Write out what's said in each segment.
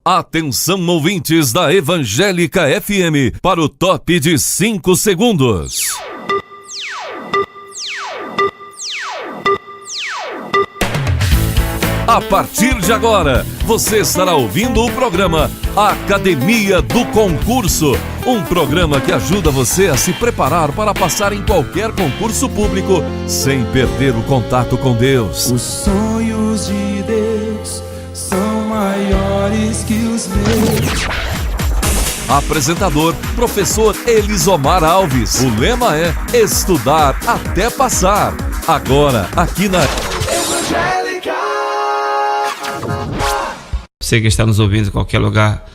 Atenção, ouvintes da Evangélica FM, para o top de 5 segundos. A partir de agora, você estará ouvindo o programa Academia do Concurso, um programa que ajuda você a se preparar para passar em qualquer concurso público sem perder o contato com Deus. Os sonhos de Deus são maiores que os meus. Apresentador, professor Elisomar Alves. O lema é estudar até passar. Agora, aqui na Evangélica. Você que está nos ouvindo em qualquer lugar,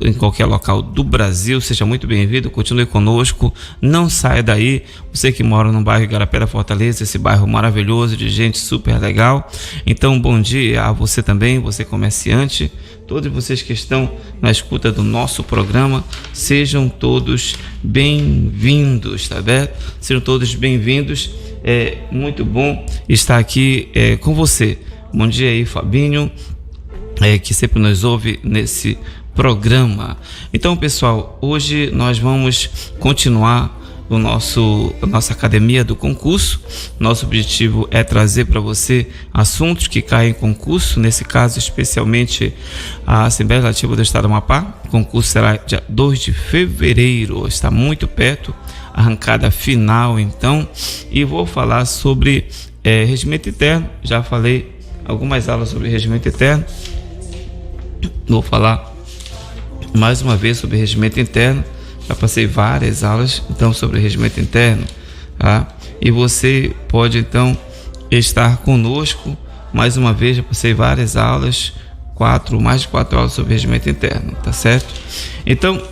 em qualquer local do Brasil, seja muito bem-vindo, continue conosco, não saia daí. Você que mora no bairro Igarapé, Fortaleza, esse bairro maravilhoso de gente super legal. Então, bom dia a você também, você comerciante, todos vocês que estão na escuta do nosso programa, sejam todos bem-vindos, tá bem? Sejam todos bem-vindos, é muito bom estar aqui com você. Bom dia aí, Fabinho, que sempre nos ouve nesse programa. Então, pessoal, hoje nós vamos continuar a nossa academia do concurso. Nosso objetivo é trazer para você assuntos que caem em concurso, nesse caso especialmente a Assembleia Legislativa do Estado do Amapá. O concurso será dia 2 de fevereiro, está muito perto, arrancada final então, e vou falar sobre regimento interno. Já falei algumas aulas sobre regimento interno, vou falar mais uma vez sobre regimento interno. Já passei várias aulas então sobre regimento interno, tá? E você pode então estar conosco mais uma vez. Já passei várias aulas, mais de 4 aulas sobre regimento interno, tá certo? Então,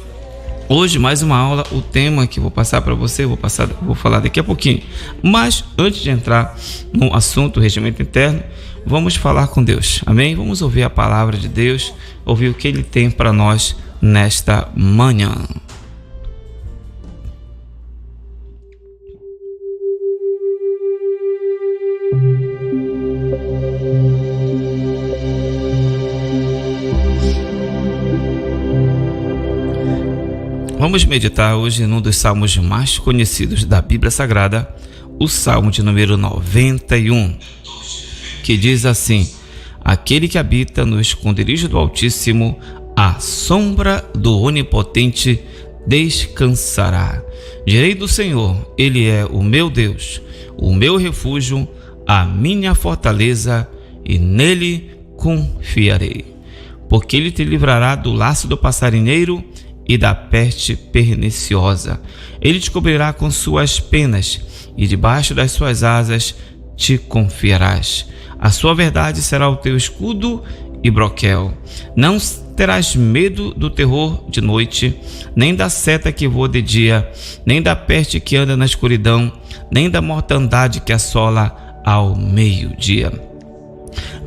hoje mais uma aula. O tema que vou passar para você, vou falar daqui a pouquinho. Mas antes de entrar no assunto regimento interno, vamos falar com Deus, amém? Vamos ouvir a palavra de Deus, ouvir o que Ele tem para nós nesta manhã. Vamos meditar hoje num dos salmos mais conhecidos da Bíblia Sagrada, o Salmo de número 91, que diz assim: aquele que habita no esconderijo do Altíssimo, à sombra do Onipotente descansará. Direi do Senhor, Ele é o meu Deus, o meu refúgio, a minha fortaleza, e nele confiarei. Porque Ele te livrará do laço do passarinheiro e da peste perniciosa. Ele te cobrirá com suas penas, e debaixo das suas asas te confiarás. A sua verdade será o teu escudo e broquel. Não terás medo do terror de noite, nem da seta que voa de dia, nem da peste que anda na escuridão, nem da mortandade que assola ao meio-dia.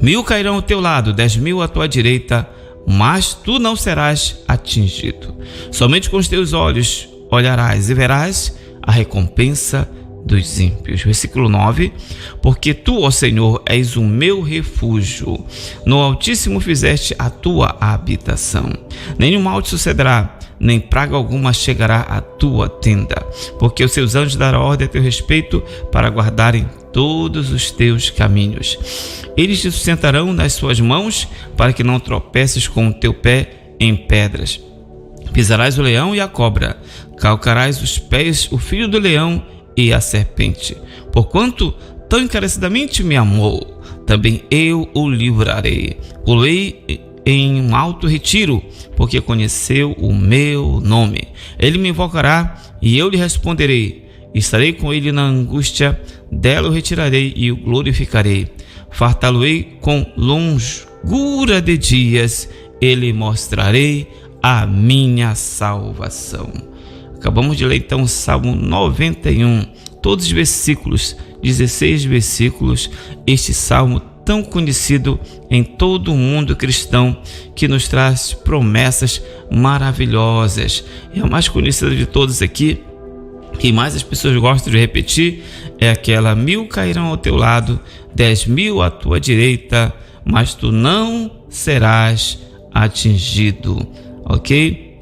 1000 cairão ao teu lado, 10.000 à tua direita, mas tu não serás atingido. Somente com os teus olhos olharás e verás a recompensa dos ímpios. Versículo 9: porque tu, ó Senhor, és o meu refúgio, no Altíssimo fizeste a tua habitação. Nenhum mal te sucederá, nem praga alguma chegará à tua tenda, porque os seus anjos darão ordem a teu respeito para guardarem todos os teus caminhos. Eles te sustentarão nas suas mãos, para que não tropeces com o teu pé em pedras. Pisarás o leão e a cobra, calcarás os pés o filho do leão e a serpente. Porquanto tão encarecidamente me amou, também eu o livrarei. Poloei em um alto retiro, porque conheceu o meu nome. Ele me invocará e eu lhe responderei. Estarei com ele na angústia, dela o retirarei e o glorificarei. Fartá-lo-ei com longura de dias, e lhe mostrarei a minha salvação. Acabamos de ler então o Salmo 91, todos os versículos, 16 versículos, este salmo tão conhecido em todo o mundo cristão, que nos traz promessas maravilhosas. É a mais conhecida de todas aqui, que mais as pessoas gostam de repetir, é aquela: 1000 cairão ao teu lado, 10.000 à tua direita, mas tu não serás atingido, ok?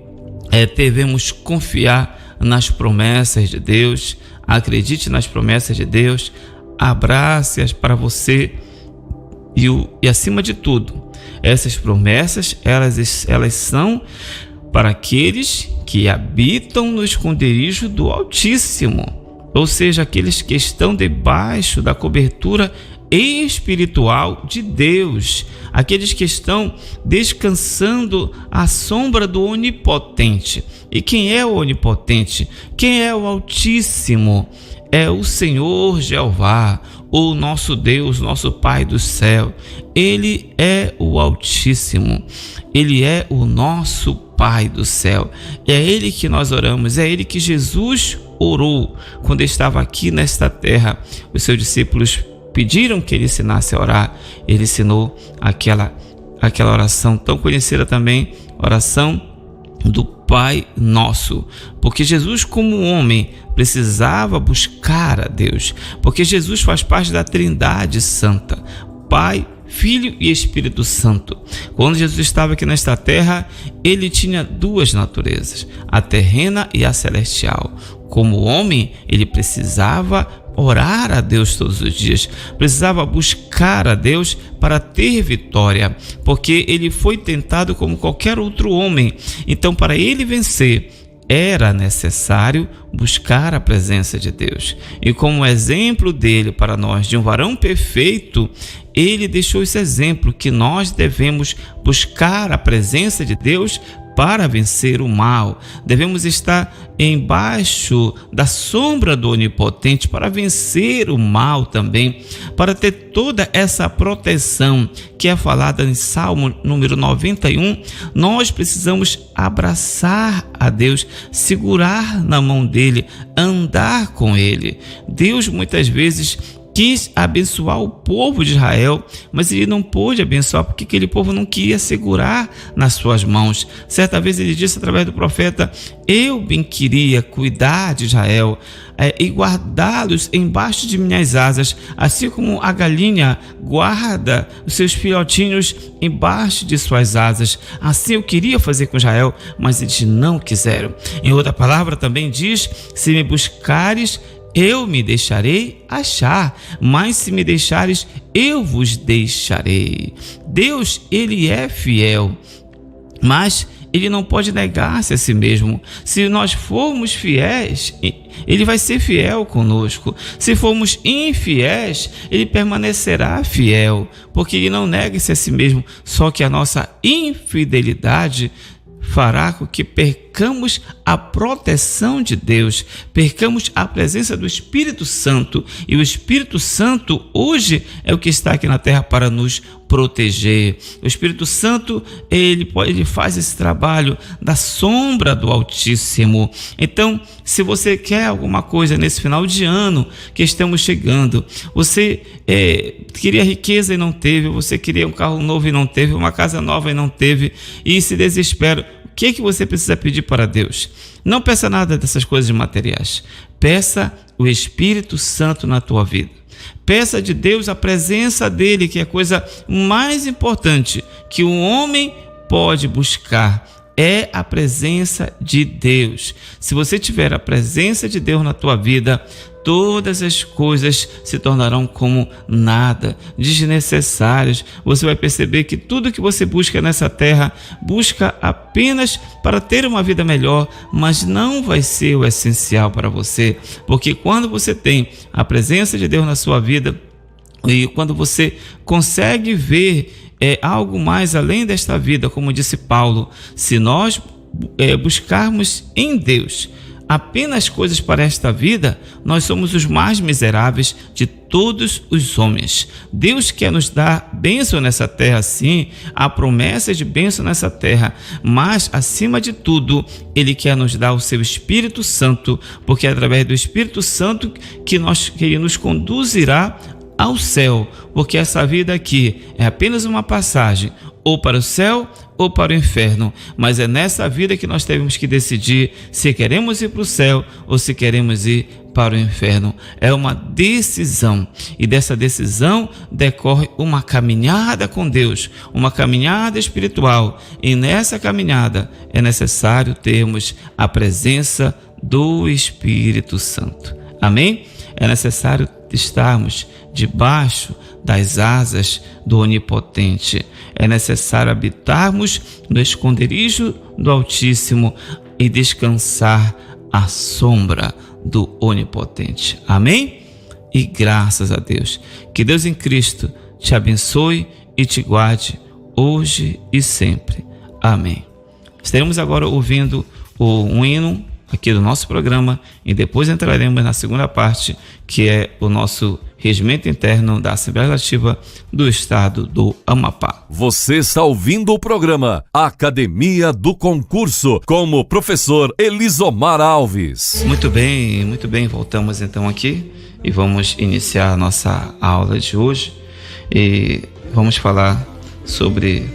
Devemos confiar nas promessas de Deus, acredite nas promessas de Deus, abrace-as para você e acima de tudo, essas promessas, elas são para aqueles que habitam no esconderijo do Altíssimo, ou seja, aqueles que estão debaixo da cobertura espiritual de Deus, aqueles que estão descansando à sombra do Onipotente. E quem é o Onipotente? Quem é o Altíssimo? É o Senhor Jeová, o nosso Deus, nosso Pai do céu. Ele é o Altíssimo, Ele é o nosso Pai do céu. É Ele que nós oramos, é Ele que Jesus orou quando estava aqui nesta terra. Os seus discípulos pediram que Ele ensinasse a orar. Ele ensinou aquela oração tão conhecida também, oração do Pai Nosso, porque Jesus, como homem, precisava buscar a Deus, porque Jesus faz parte da Trindade Santa, Pai, Filho e Espírito Santo. Quando Jesus estava aqui nesta terra, ele tinha duas naturezas, a terrena e a celestial. Como homem, ele precisava orar a Deus todos os dias, precisava buscar a Deus para ter vitória, porque ele foi tentado como qualquer outro homem. Então, para ele vencer, era necessário buscar a presença de Deus. E como exemplo dele para nós, de um varão perfeito, ele deixou esse exemplo que nós devemos buscar a presença de Deus para vencer o mal. Devemos estar embaixo da sombra do Onipotente para vencer o mal também, para ter toda essa proteção que é falada em Salmo número 91. Nós precisamos abraçar a Deus, segurar na mão dele, andar com ele. Deus muitas vezes quis abençoar o povo de Israel, mas ele não pôde abençoar porque aquele povo não queria segurar nas suas mãos. Certa vez ele disse através do profeta: eu bem queria cuidar de Israel e guardá-los embaixo de minhas asas, assim como a galinha guarda os seus filhotinhos embaixo de suas asas. Assim eu queria fazer com Israel, mas eles não quiseram. Em outra palavra também diz: se me buscares, eu me deixarei achar, mas se me deixares, eu vos deixarei. Deus, ele é fiel, mas ele não pode negar-se a si mesmo. Se nós formos fiéis, ele vai ser fiel conosco. Se formos infiéis, ele permanecerá fiel, porque ele não nega-se a si mesmo. Só que a nossa infidelidade fará com que percamos a proteção de Deus, percamos a presença do Espírito Santo. E o Espírito Santo hoje é o que está aqui na terra para nos proteger. O Espírito Santo, ele faz esse trabalho da sombra do Altíssimo. Então, se você quer alguma coisa nesse final de ano que estamos chegando, você queria riqueza e não teve, você queria um carro novo e não teve, uma casa nova e não teve, e se desespera, o que você precisa pedir para Deus? Não peça nada dessas coisas materiais. Peça o Espírito Santo na tua vida. Peça de Deus a presença dele, que é a coisa mais importante que um homem pode buscar. É a presença de Deus. Se você tiver a presença de Deus na tua vida, todas as coisas se tornarão como nada, desnecessárias. Você vai perceber que tudo que você busca nessa terra, busca apenas para ter uma vida melhor, mas não vai ser o essencial para você, porque quando você tem a presença de Deus na sua vida, e quando você consegue ver algo mais além desta vida, como disse Paulo, se nós buscarmos em Deus apenas coisas para esta vida, nós somos os mais miseráveis de todos os homens. Deus quer nos dar bênção nessa terra, sim, há promessas de bênção nessa terra, mas acima de tudo, Ele quer nos dar o seu Espírito Santo, porque é através do Espírito Santo que Ele nos conduzirá ao céu, porque essa vida aqui é apenas uma passagem, ou para o céu ou para o inferno, mas é nessa vida que nós temos que decidir se queremos ir para o céu ou se queremos ir para o inferno. É uma decisão, e dessa decisão decorre uma caminhada com Deus, uma caminhada espiritual, e nessa caminhada é necessário termos a presença do Espírito Santo. Amém? É necessário estarmos debaixo das asas do Onipotente. É necessário habitarmos no esconderijo do Altíssimo e descansar à sombra do Onipotente. Amém? E graças a Deus. Que Deus em Cristo te abençoe e te guarde hoje e sempre. Amém. Estaremos agora ouvindo um hino aqui do nosso programa e depois entraremos na segunda parte, que é o nosso regimento interno da Assembleia Legislativa do Estado do Amapá. Você está ouvindo o programa Academia do Concurso com o professor Elisomar Alves. Muito bem, voltamos então aqui e vamos iniciar a nossa aula de hoje e vamos falar sobre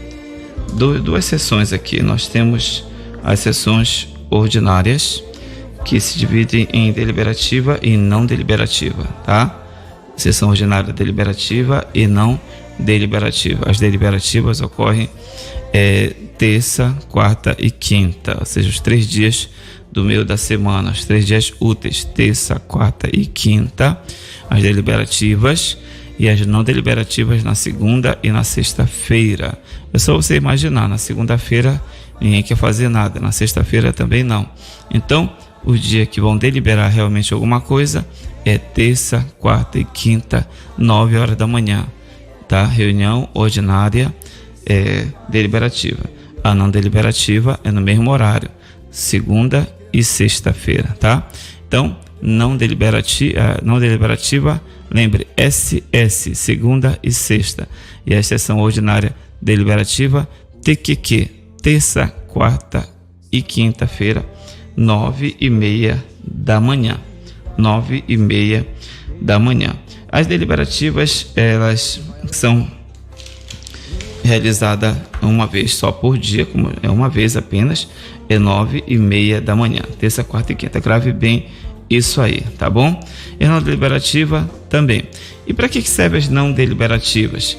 duas sessões aqui. Nós temos as sessões ordinárias, que se dividem em deliberativa e não deliberativa, tá? Sessão ordinária deliberativa e não deliberativa. As deliberativas ocorrem terça, quarta e quinta, ou seja, os 3 dias do meio da semana, os 3 dias úteis, terça, quarta e quinta, as deliberativas, e as não deliberativas na segunda e na sexta-feira. É só você imaginar, na segunda-feira ninguém quer fazer nada, na sexta-feira também não. Então, o dia que vão deliberar realmente alguma coisa é terça, quarta e quinta, 9 horas da manhã, tá? Reunião ordinária deliberativa. A não deliberativa é no mesmo horário, segunda e sexta-feira, tá? Então, não deliberativa, lembre, SS, segunda e sexta. E a sessão ordinária deliberativa, TQQ, terça, quarta e quinta-feira, 9h30 da manhã. 9h30 da manhã. As deliberativas, elas são realizadas uma vez só por dia, como é uma vez apenas, é 9h30 da manhã, terça, quarta e quinta. Grave bem isso aí, tá bom? E a não deliberativa também. E para que servem as não deliberativas?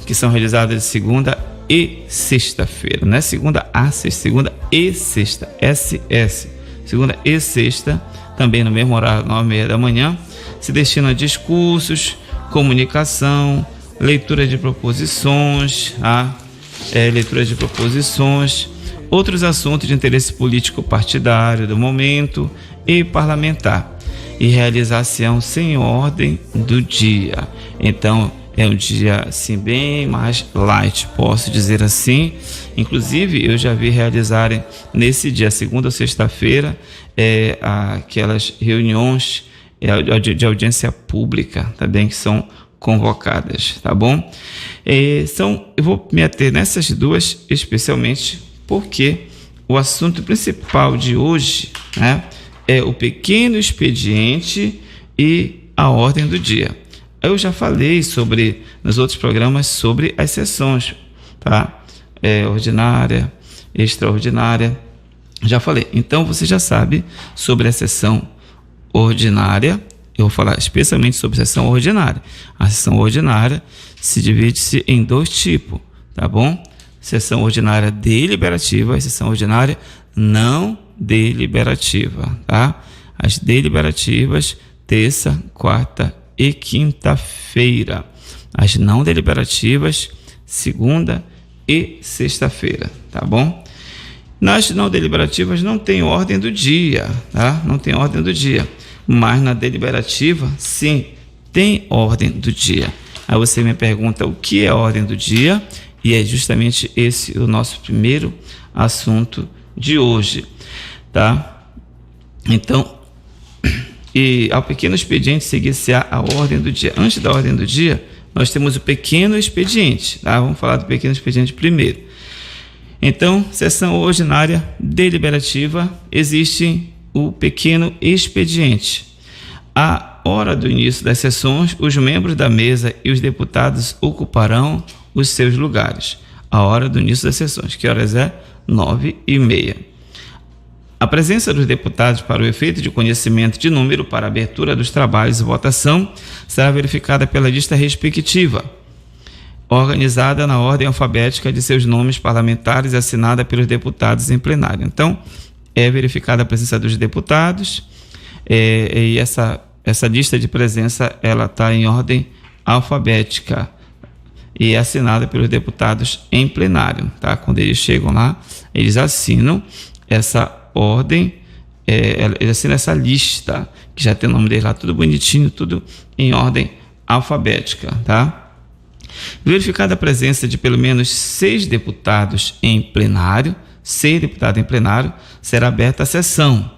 Que são realizadas de segunda e sexta-feira, não é segunda a sexta, segunda e sexta, SS, segunda e sexta, também no mesmo horário, 9h30 da manhã, se destina a discursos, comunicação, leitura de proposições, outros assuntos de interesse político partidário do momento e parlamentar, e realização sem ordem do dia. Então, é um dia assim bem mais light, posso dizer assim. Inclusive, eu já vi realizarem nesse dia, segunda ou sexta-feira, aquelas reuniões de audiência pública, tá bem, que são convocadas, tá bom? Eu vou me ater nessas duas especialmente porque o assunto principal de hoje, né, é o pequeno expediente e a ordem do dia. Eu já falei nos outros programas sobre as sessões, tá? Ordinária, extraordinária, já falei. Então você já sabe sobre a sessão ordinária. Eu vou falar especialmente sobre a sessão ordinária. A sessão ordinária se divide-se em 2 tipos, tá bom? Sessão ordinária deliberativa e sessão ordinária não deliberativa, tá? As deliberativas, terça, quarta e quinta-feira. As não deliberativas, segunda e sexta-feira, tá bom? Nas não deliberativas não tem ordem do dia, tá? Não tem ordem do dia, mas na deliberativa, sim, tem ordem do dia. Aí você me pergunta o que é a ordem do dia, e é justamente esse o nosso primeiro assunto de hoje, tá? Então, e ao pequeno expediente seguir-se-á a ordem do dia. Antes da ordem do dia, nós temos o pequeno expediente, tá? Vamos falar do pequeno expediente primeiro. Então, sessão ordinária deliberativa, existe o pequeno expediente. À hora do início das sessões, os membros da mesa e os deputados ocuparão os seus lugares. A hora do início das sessões, que horas é? 9h30. A presença dos deputados para o efeito de conhecimento de número para abertura dos trabalhos e votação será verificada pela lista respectiva, organizada na ordem alfabética de seus nomes parlamentares e assinada pelos deputados em plenário. Então, é verificada a presença dos deputados e essa lista de presença ela está em ordem alfabética e é assinada pelos deputados em plenário, tá? Quando eles chegam lá, eles assinam essa ordem, eles assinam essa lista, que já tem o nome deles lá, tudo bonitinho, tudo em ordem alfabética, tá? Verificada a presença de pelo menos 6 deputados em plenário, 6 deputados em plenário, será aberta a sessão.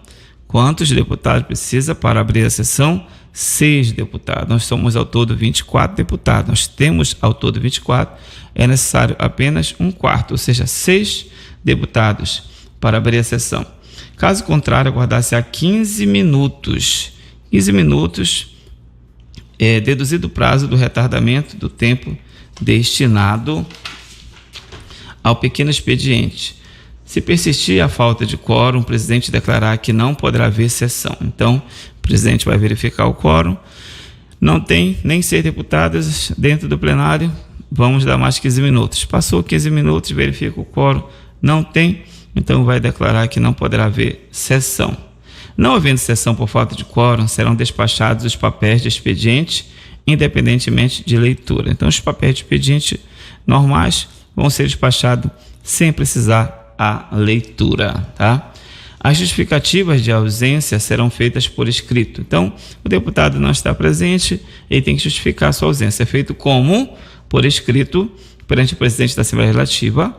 Quantos deputados precisa para abrir a sessão? 6 deputados. Nós somos ao todo 24 deputados. Nós temos ao todo 24. É necessário apenas 1/4, ou seja, 6 deputados para abrir a sessão. Caso contrário, aguardar-se a 15 minutos. 15 minutos é deduzido o prazo do retardamento do tempo destinado ao pequeno expediente. Se persistir a falta de quórum, o presidente declarar que não poderá haver sessão. Então, o presidente vai verificar o quórum. Não tem nem 6 deputados dentro do plenário, vamos dar mais 15 minutos. Passou 15 minutos, verifica o quórum, não tem, então vai declarar que não poderá haver sessão. Não havendo sessão por falta de quórum, serão despachados os papéis de expediente, independentemente de leitura. Então, os papéis de expediente normais vão ser despachados sem precisar a leitura, tá? As justificativas de ausência serão feitas por escrito. Então, o deputado não está presente, ele tem que justificar a sua ausência. É feito como? Por escrito, perante o presidente da Assembleia Legislativa,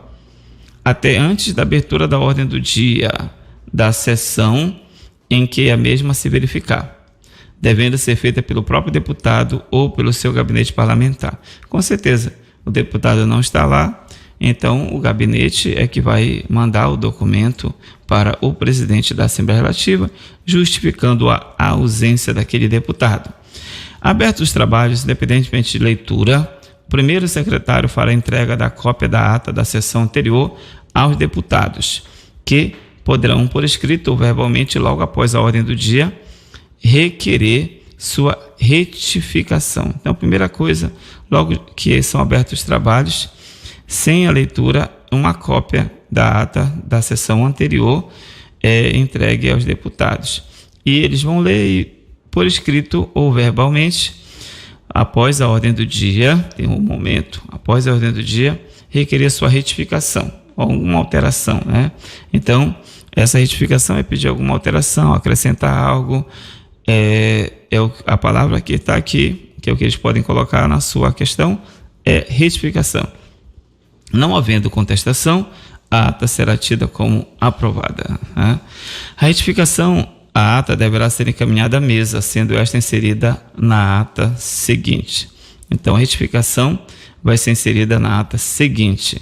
até antes da abertura da ordem do dia da sessão em que a mesma se verificar, devendo ser feita pelo próprio deputado ou pelo seu gabinete parlamentar. Com certeza, o deputado não está lá, então o gabinete é que vai mandar o documento para o presidente da Assembleia Legislativa, justificando a ausência daquele deputado. Abertos os trabalhos, independentemente de leitura, o primeiro secretário fará a entrega da cópia da ata da sessão anterior aos deputados, que poderão, por escrito ou verbalmente, logo após a ordem do dia, requerer sua retificação. Então, a primeira coisa, logo que são abertos os trabalhos, sem a leitura, uma cópia da ata da sessão anterior é entregue aos deputados. E eles vão ler por escrito ou verbalmente, após a ordem do dia, tem um momento, após a ordem do dia, requerer sua retificação, ou alguma alteração, né? Então, essa retificação é pedir alguma alteração, acrescentar algo, a palavra que está aqui, que é o que eles podem colocar na sua questão, é retificação. Não havendo contestação, a ata será tida como aprovada, né? A retificação, a ata deverá ser encaminhada à mesa, sendo esta inserida na ata seguinte. Então, a retificação vai ser inserida na ata seguinte.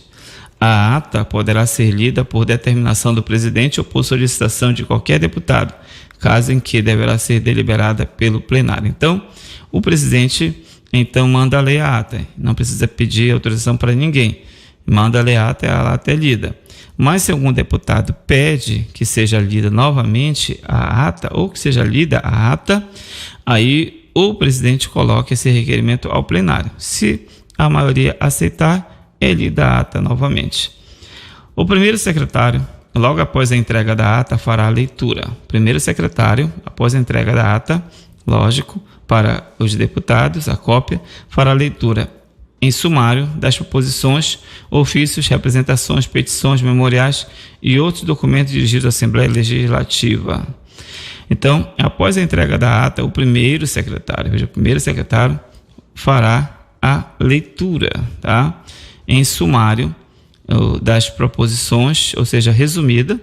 A ata poderá ser lida por determinação do presidente ou por solicitação de qualquer deputado, caso em que deverá ser deliberada pelo plenário. Então, o presidente manda ler a ata, não precisa pedir autorização para ninguém. Manda ler a ata é lida. Mas se algum deputado pede que seja lida novamente a ata, ou que seja lida a ata, aí o presidente coloca esse requerimento ao plenário. Se a maioria aceitar, é lida a ata novamente. O primeiro secretário, logo após a entrega da ata, fará a leitura. O primeiro secretário, após a entrega da ata, lógico, para os deputados, a cópia, fará a leitura em sumário das proposições, ofícios, representações, petições, memoriais e outros documentos dirigidos à Assembleia Legislativa. Então, após a entrega da ata, o primeiro secretário fará a leitura, tá? Em sumário das proposições, ou seja, resumida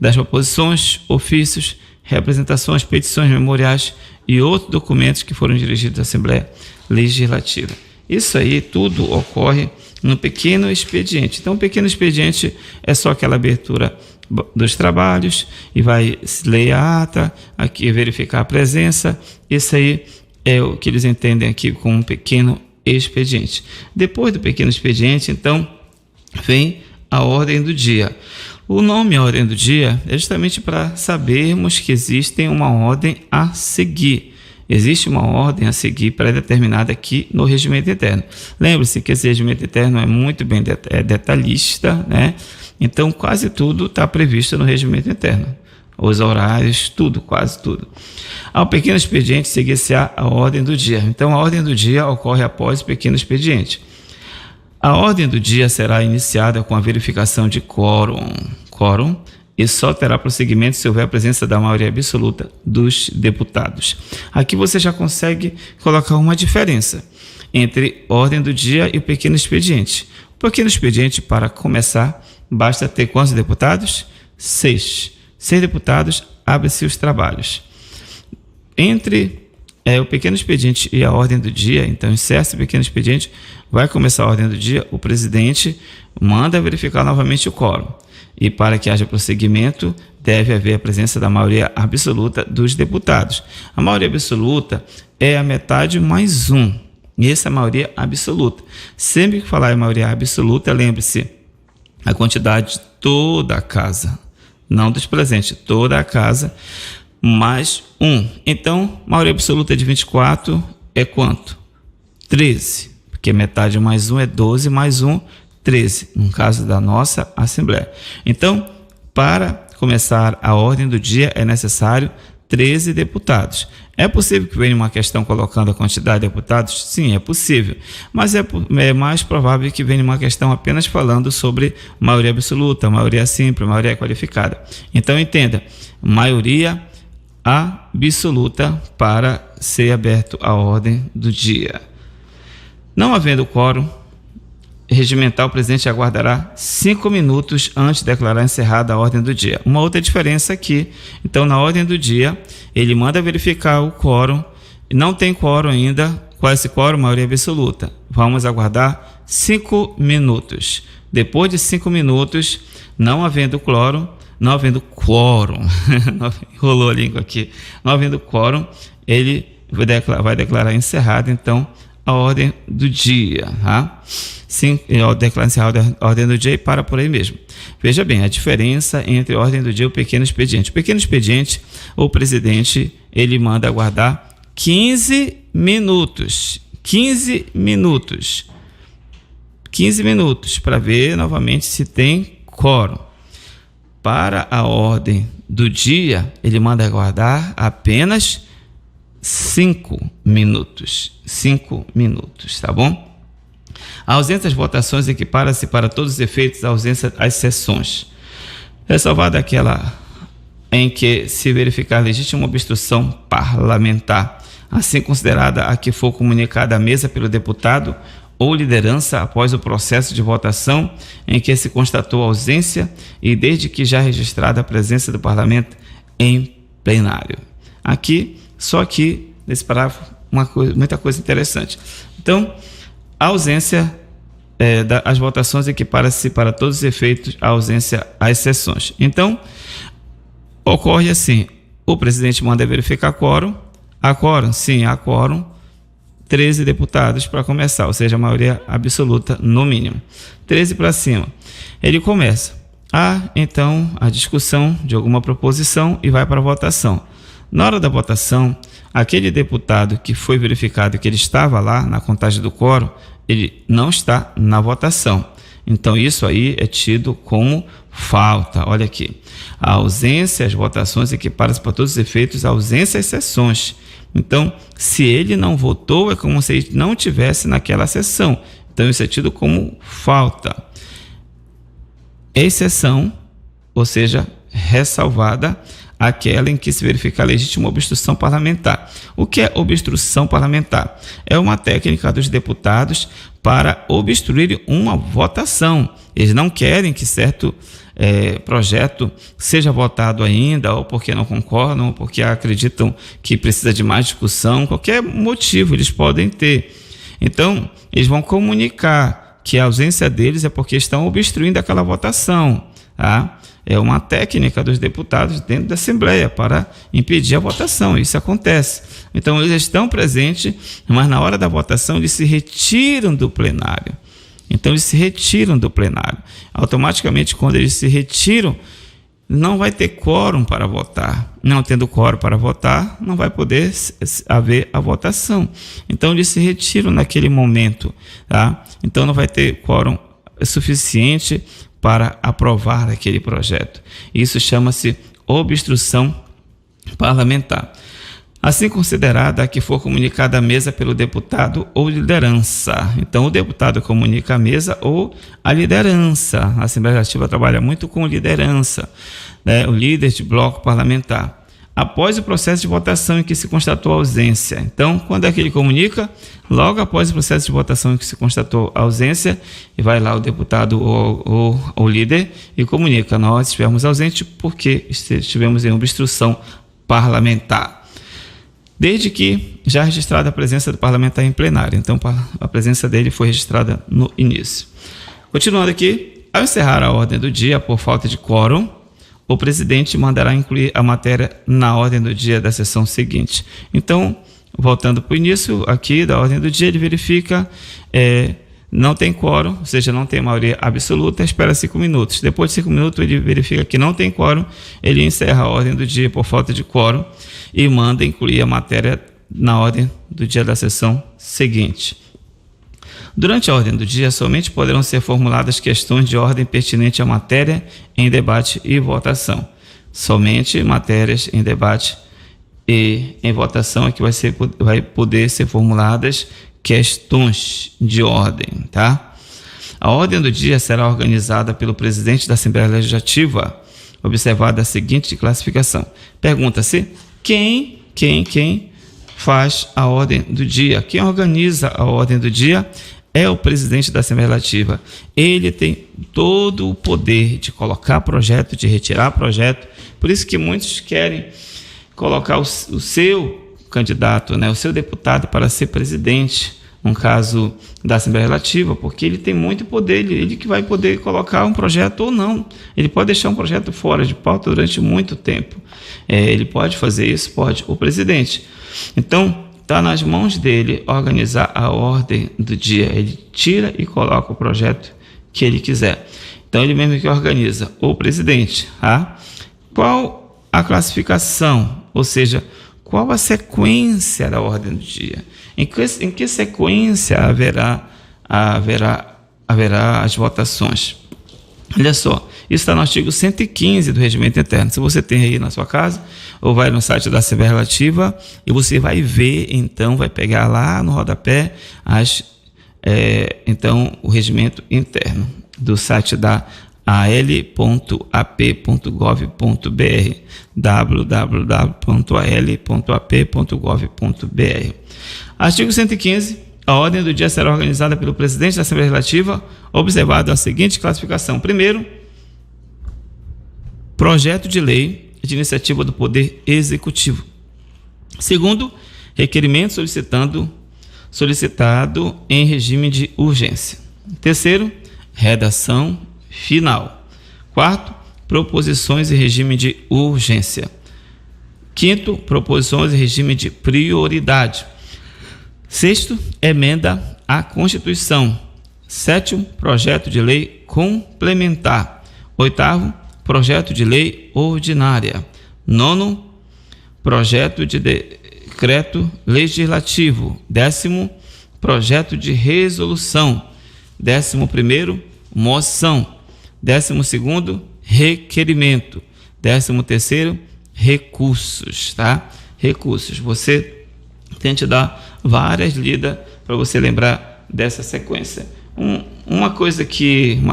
das proposições, ofícios, representações, petições, memoriais e outros documentos que foram dirigidos à Assembleia Legislativa. Isso aí tudo ocorre no pequeno expediente. Então, o pequeno expediente é só aquela abertura dos trabalhos e vai ler a ata, aqui verificar a presença. Isso aí é o que eles entendem aqui como um pequeno expediente. Depois do pequeno expediente, então, vem a ordem do dia. O nome Ordem do Dia é justamente para sabermos que existe uma ordem a seguir. Existe uma ordem a seguir pré-determinada aqui no regimento interno. Lembre-se que esse regimento interno é muito bem detalhista, né? Então quase tudo está previsto no regimento interno. Os horários, tudo, quase tudo. Ao pequeno expediente seguir-se-á a ordem do dia. Então a ordem do dia ocorre após o pequeno expediente. A ordem do dia será iniciada com a verificação de quórum, e só terá prosseguimento se houver a presença da maioria absoluta dos deputados. Aqui você já consegue colocar uma diferença entre ordem do dia e o pequeno expediente. O pequeno expediente, para começar, basta ter quantos deputados? 6. 6 deputados, abre-se os trabalhos. Entre o pequeno expediente e a ordem do dia, então encerra-se o pequeno expediente, vai começar a ordem do dia, o presidente manda verificar novamente o quórum. E para que haja prosseguimento, deve haver a presença da maioria absoluta dos deputados. A maioria absoluta é a metade mais 1. E essa é a maioria absoluta. Sempre que falar em maioria absoluta, lembre-se, a quantidade de toda a casa, não dos presentes, toda a casa, mais 1. Então, maioria absoluta de 24 é quanto? 13. Porque metade mais 1 é 12, mais 1, 13, no caso da nossa Assembleia. Então, para começar a ordem do dia, é necessário 13 deputados. É possível que venha uma questão colocando a quantidade de deputados? Sim, é possível. Mas é mais provável que venha uma questão apenas falando sobre maioria absoluta, maioria simples, maioria qualificada. Então, entenda, maioria absoluta para ser aberto a ordem do dia. Não havendo quórum regimental, o presidente aguardará 5 minutos antes de declarar encerrada a ordem do dia. Uma outra diferença aqui, então na ordem do dia, ele manda verificar o quórum, não tem quórum ainda, qual é esse quórum? Maioria absoluta. Vamos aguardar 5 minutos. Depois de 5 minutos, não havendo quórum, enrolou a língua aqui, não havendo quórum, ele vai declarar encerrada, então, a ordem do dia, tá? Sim, declara encerrada a ordem do dia e para por aí mesmo. Veja bem, a diferença entre a ordem do dia e o pequeno expediente. O pequeno expediente, o presidente, ele manda aguardar 15 minutos. 15 minutos para ver novamente se tem quórum. Para a ordem do dia, ele manda aguardar apenas 5 minutos. 5 minutos, tá bom? A ausência das votações equipara-se para todos os efeitos à ausência às sessões. Ressalvada aquela em que se verificar legítima obstrução parlamentar, assim considerada a que for comunicada à mesa pelo deputado ou liderança após o processo de votação em que se constatou a ausência e desde que já registrada a presença do parlamento em plenário. Só aqui, nesse parágrafo, muita coisa interessante. Então, a ausência das votações equipara-se para todos os efeitos à ausência às sessões. Então, ocorre assim, o presidente manda verificar quórum. Há quórum? Sim, há quórum. 13 deputados para começar, ou seja, a maioria absoluta no mínimo. 13 para cima. Ele começa. Então, a discussão de alguma proposição e vai para a votação. Na hora da votação, aquele deputado que foi verificado que ele estava lá na contagem do quórum, ele não está na votação. Então, isso aí é tido como falta. Olha aqui. A ausência, as votações equiparam-se para todos os efeitos, a ausência às sessões. Então, se ele não votou, é como se ele não tivesse naquela sessão. Então, isso é tido como falta. Exceção, ou seja, ressalvada aquela em que se verifica a legítima obstrução parlamentar. O que é obstrução parlamentar? É uma técnica dos deputados para obstruir uma votação. Eles não querem que certo projeto seja votado ainda, ou porque não concordam, ou porque acreditam que precisa de mais discussão, qualquer motivo eles podem ter. Então, eles vão comunicar que a ausência deles é porque estão obstruindo aquela votação, tá? É uma técnica dos deputados dentro da Assembleia para impedir a votação. Isso acontece. Então, eles estão presentes, mas na hora da votação eles se retiram do plenário. Então eles se retiram do plenário. Automaticamente, quando eles se retiram, não vai ter quórum para votar. Não tendo quórum para votar, não vai poder haver a votação. Então eles se retiram naquele momento, tá? Então não vai ter quórum suficiente para aprovar aquele projeto. Isso chama-se obstrução parlamentar. Assim considerada a que for comunicada à mesa pelo deputado ou liderança. Então, o deputado comunica à mesa ou à liderança. A Assembleia Legislativa trabalha muito com liderança, né? O líder de bloco parlamentar. Após o processo de votação em que se constatou a ausência. Então, quando é que ele comunica? Logo após o processo de votação em que se constatou a ausência, e vai lá o deputado ou o líder e comunica: nós estivemos ausentes porque estivemos em obstrução parlamentar. Desde que já registrada a presença do parlamentar em plenário. Então, a presença dele foi registrada no início. Continuando aqui, ao encerrar a ordem do dia por falta de quórum, o presidente mandará incluir a matéria na ordem do dia da sessão seguinte. Então, voltando para o início aqui da ordem do dia, ele verifica, não tem quórum, ou seja, não tem maioria absoluta, espera 5 minutos. Depois de 5 minutos, ele verifica que não tem quórum, ele encerra a ordem do dia por falta de quórum e manda incluir a matéria na ordem do dia da sessão seguinte. Durante a ordem do dia, somente poderão ser formuladas questões de ordem pertinente à matéria em debate e votação. Somente matérias em debate e em votação é que vai poder ser formuladas questões de ordem, tá? A ordem do dia será organizada pelo presidente da Assembleia Legislativa, observada a seguinte classificação. Pergunta-se quem faz a ordem do dia. Quem organiza a ordem do dia é o presidente da Assembleia Legislativa. Ele tem todo o poder de colocar projeto, de retirar projeto. Por isso que muitos querem colocar o seu candidato, né, o seu deputado para ser presidente, no caso da Assembleia Legislativa, porque ele tem muito poder, ele que vai poder colocar um projeto ou não. Ele pode deixar um projeto fora de pauta durante muito tempo. Ele pode fazer isso? Pode, o presidente. Então, está nas mãos dele organizar a ordem do dia. Ele tira e coloca o projeto que ele quiser. Então, ele mesmo que organiza, o presidente. Tá? Qual a classificação? Ou seja, qual a sequência da ordem do dia? Em que sequência haverá as votações? Olha só, isso está no artigo 115 do Regimento Interno. Se você tem aí na sua casa, ou vai no site da Assembleia Legislativa, e você vai ver, então, vai pegar lá no rodapé então, o Regimento Interno do site da al.ap.gov.br, www.al.ap.gov.br. Artigo 115. A ordem do dia será organizada pelo presidente da Assembleia Legislativa, observado a seguinte classificação. Primeiro, projeto de lei de iniciativa do Poder Executivo. Segundo, requerimento solicitado em regime de urgência. Terceiro, redação final. Quarto, proposições em regime de urgência. Quinto, proposições em regime de prioridade. Sexto, emenda à Constituição. Sétimo, projeto de lei complementar. Oitavo, projeto de lei ordinária. Nono, projeto de decreto legislativo. Décimo, projeto de resolução. 11º, moção. 12º, requerimento. 13º, recursos, tá? Recursos. Você tente dar várias lidas para você lembrar dessa sequência. Uma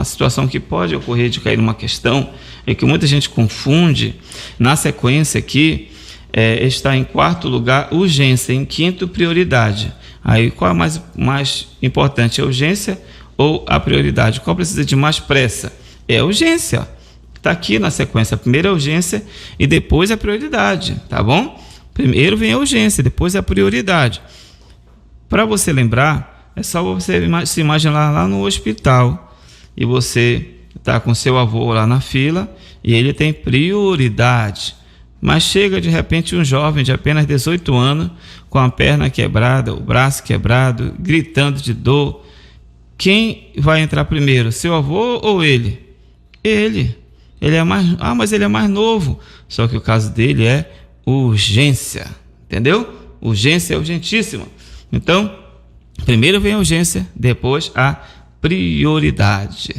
situação que pode ocorrer de cair numa questão é que muita gente confunde na sequência aqui, está em quarto lugar urgência, em quinto prioridade. Aí qual é mais importante, a urgência ou a prioridade? Qual precisa de mais pressa? É a urgência. Está aqui na sequência. Primeiro a urgência e depois a prioridade, tá bom? Primeiro vem a urgência, depois a prioridade. Para você lembrar, é só você se imaginar lá no hospital e você está com seu avô lá na fila e ele tem prioridade. Mas chega de repente um jovem de apenas 18 anos com a perna quebrada, o braço quebrado, gritando de dor. quem vai entrar primeiro, seu avô ou ele? Ele é mais, mas ele é mais novo, só que o caso dele é urgência, entendeu? Urgência é urgentíssima. Então, primeiro vem a urgência, depois a prioridade.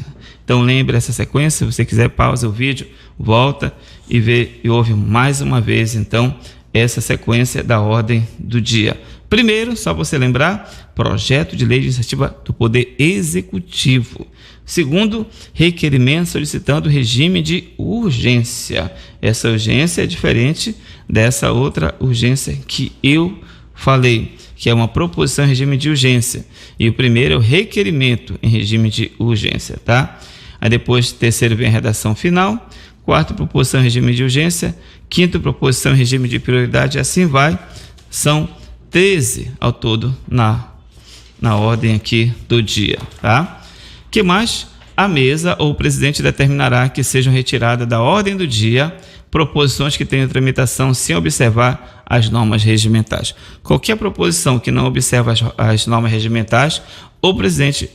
Então lembre essa sequência. Se você quiser, pausa o vídeo, volta e vê e ouve mais uma vez então essa sequência da ordem do dia. Primeiro, só você lembrar, projeto de lei de iniciativa do Poder Executivo. Segundo, requerimento solicitando regime de urgência. Essa urgência é diferente dessa outra urgência que eu falei, que é uma proposição em regime de urgência. E o primeiro é o requerimento em regime de urgência, tá? Aí depois, terceiro, vem a redação final. Quarto, proposição em regime de urgência. Quinto, proposição em regime de prioridade. E assim vai. São 13 ao todo na ordem aqui do dia, tá? Que mais? A mesa ou o presidente determinará que sejam retiradas da ordem do dia proposições que tenham tramitação sem observar as normas regimentais. Qualquer proposição que não observa as normas regimentais, o presidente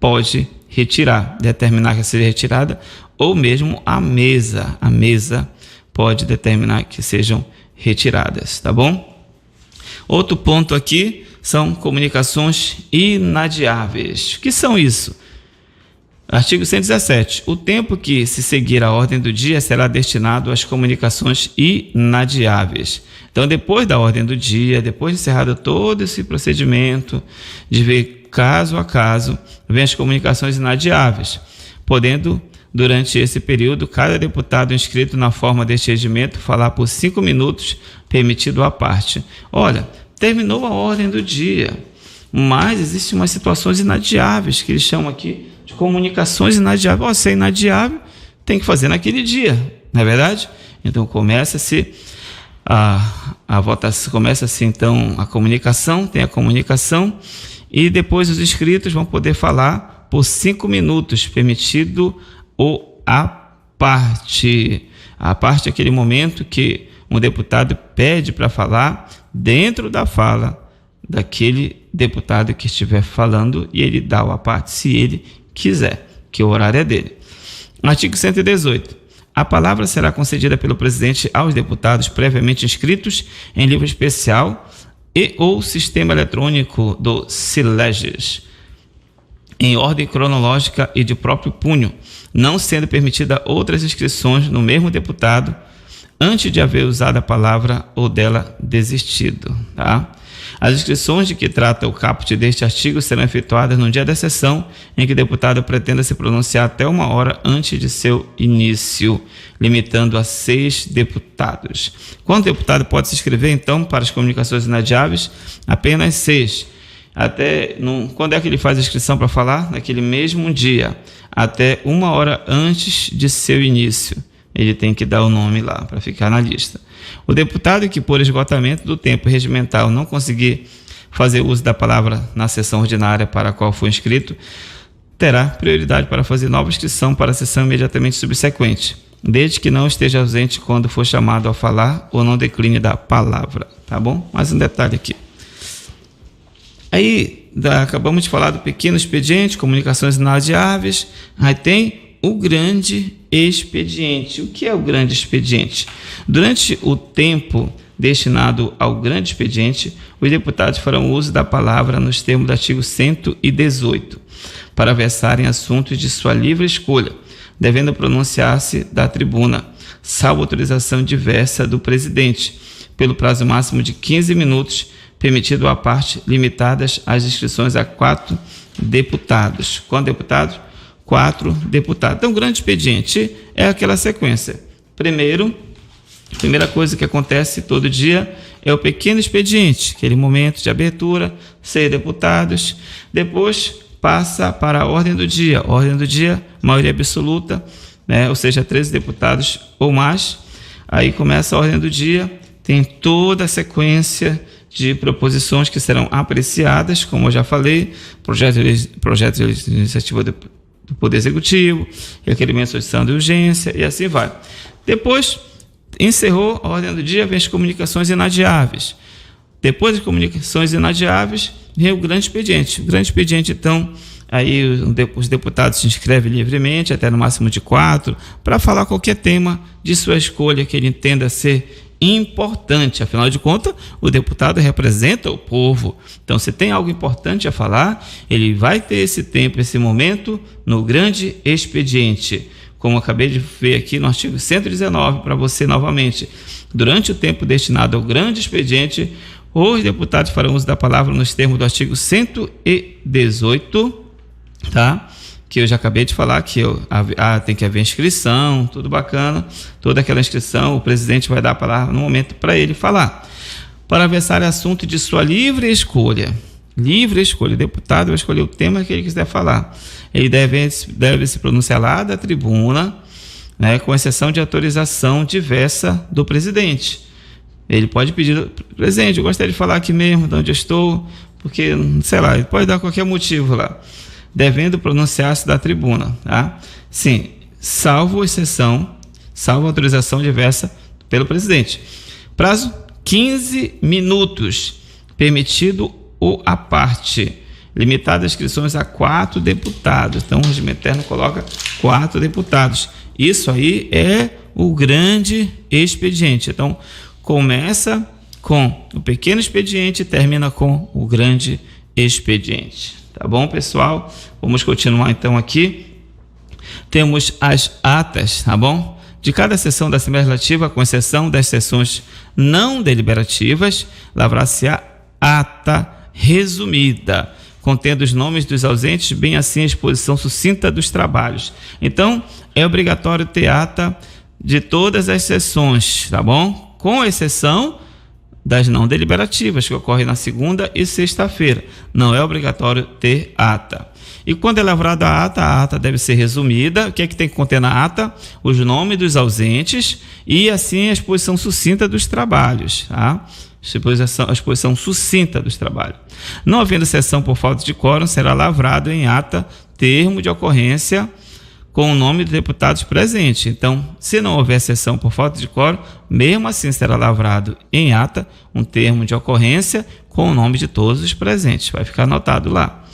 pode retirar, determinar que seja retirada, ou mesmo a mesa pode determinar que sejam retiradas, tá bom? Outro ponto aqui são comunicações inadiáveis. O que são isso? Artigo 117. O tempo que se seguir a ordem do dia será destinado às comunicações inadiáveis. Então, depois da ordem do dia, depois de encerrado todo esse procedimento, de ver caso a caso, vem as comunicações inadiáveis, podendo, durante esse período, cada deputado inscrito na forma deste regimento falar por 5 minutos, permitido à parte. Olha, terminou a ordem do dia, mas existem umas situações inadiáveis, que eles chamam aqui de comunicações inadiáveis. Se é inadiável, tem que fazer naquele dia, não é verdade? Então começa-se a votação, começa-se então a comunicação, tem a comunicação, e depois os inscritos vão poder falar por 5 minutos, permitido ou à parte. A parte é aquele momento que um deputado pede para falar dentro da fala daquele deputado que estiver falando, e ele dá o à parte se ele quiser, que o horário é dele. Artigo 118. A palavra será concedida pelo presidente aos deputados previamente inscritos em livro especial e ou sistema eletrônico do Sileges, em ordem cronológica e de próprio punho, não sendo permitida outras inscrições no mesmo deputado antes de haver usado a palavra ou dela desistido, tá? As inscrições de que trata o caput deste artigo serão efetuadas no dia da sessão em que o deputado pretenda se pronunciar até 1 hora antes de seu início, limitando a 6 deputados. Quando o deputado pode se inscrever, então, para as comunicações inadiáveis? Apenas 6. Quando é que ele faz a inscrição para falar? Naquele mesmo dia, até 1 hora antes de seu início. Ele tem que dar o nome lá para ficar na lista. O deputado que, por esgotamento do tempo regimental, não conseguir fazer uso da palavra na sessão ordinária para a qual foi inscrito, terá prioridade para fazer nova inscrição para a sessão imediatamente subsequente, desde que não esteja ausente quando for chamado a falar ou não decline da palavra, tá bom? Mais um detalhe aqui. Aí, acabamos de falar do pequeno expediente, comunicações inadiáveis, aí tem o grande expediente. O que é o grande expediente? Durante o tempo destinado ao grande expediente, os deputados farão uso da palavra nos termos do artigo 118, para versarem assuntos de sua livre escolha, devendo pronunciar-se da tribuna, salvo autorização diversa do presidente, pelo prazo máximo de 15 minutos, permitido à parte, limitadas as inscrições a 4 deputados. Quantos deputados? 4 deputados. Então, o grande expediente é aquela sequência. Primeira coisa que acontece todo dia é o pequeno expediente, aquele momento de abertura, 6 deputados. Depois passa para a ordem do dia. Ordem do dia, maioria absoluta, né? Ou seja, 13 deputados ou mais. Aí começa a ordem do dia, tem toda a sequência de proposições que serão apreciadas, como eu já falei, projeto de iniciativa do Poder Executivo, requerimento solicitando de urgência, e assim vai. Depois, encerrou a ordem do dia, vem as comunicações inadiáveis. Depois das comunicações inadiáveis, vem o grande expediente. O grande expediente, então, Aí os deputados se inscrevem livremente, até no máximo de 4, para falar qualquer tema de sua escolha que ele entenda ser importante. Afinal de contas, o deputado representa o povo. Então, se tem algo importante a falar, ele vai ter esse tempo, esse momento, no grande expediente. Como eu acabei de ver aqui no artigo 119, para você novamente. Durante o tempo destinado ao grande expediente, os deputados farão uso da palavra nos termos do artigo 118, tá? Que eu já acabei de falar, que tem que haver inscrição, tudo bacana, toda aquela inscrição, o presidente vai dar a palavra no momento para ele falar. Para versar assunto de sua livre escolha. Livre escolha, o deputado vai escolher o tema que ele quiser falar. Ele deve se pronunciar lá da tribuna, né, com exceção de autorização diversa do presidente. Ele pode pedir, presidente, eu gostaria de falar aqui mesmo, de onde eu estou, porque, sei lá, ele pode dar qualquer motivo lá, devendo pronunciar-se da tribuna, tá? Sim, salvo exceção, salvo autorização diversa pelo presidente. Prazo, 15 minutos, permitido ou à parte, limitado as inscrições a 4 deputados. Então, o regimento interno coloca 4 deputados. Isso aí é o grande expediente. Então, começa com o pequeno expediente e termina com o grande expediente. Tá bom, pessoal? Vamos continuar então aqui. Temos as atas, tá bom? De cada sessão da Assembleia Legislativa, com exceção das sessões não deliberativas, lavrar-se-á ata resumida, contendo os nomes dos ausentes, bem assim a exposição sucinta dos trabalhos. Então, é obrigatório ter ata de todas as sessões, tá bom? Com exceção das não deliberativas, que ocorrem na segunda e sexta-feira. Não é obrigatório ter ata. E quando é lavrada a ata deve ser resumida. O que é que tem que conter na ata? Os nomes dos ausentes e, assim, a exposição sucinta dos trabalhos, tá? A exposição sucinta dos trabalhos. Não havendo sessão por falta de quórum, será lavrado em ata termo de ocorrência com o nome dos deputados presentes. Então, se não houver sessão por falta de quórum, mesmo assim será lavrado em ata um termo de ocorrência com o nome de todos os presentes. Vai ficar anotado lá.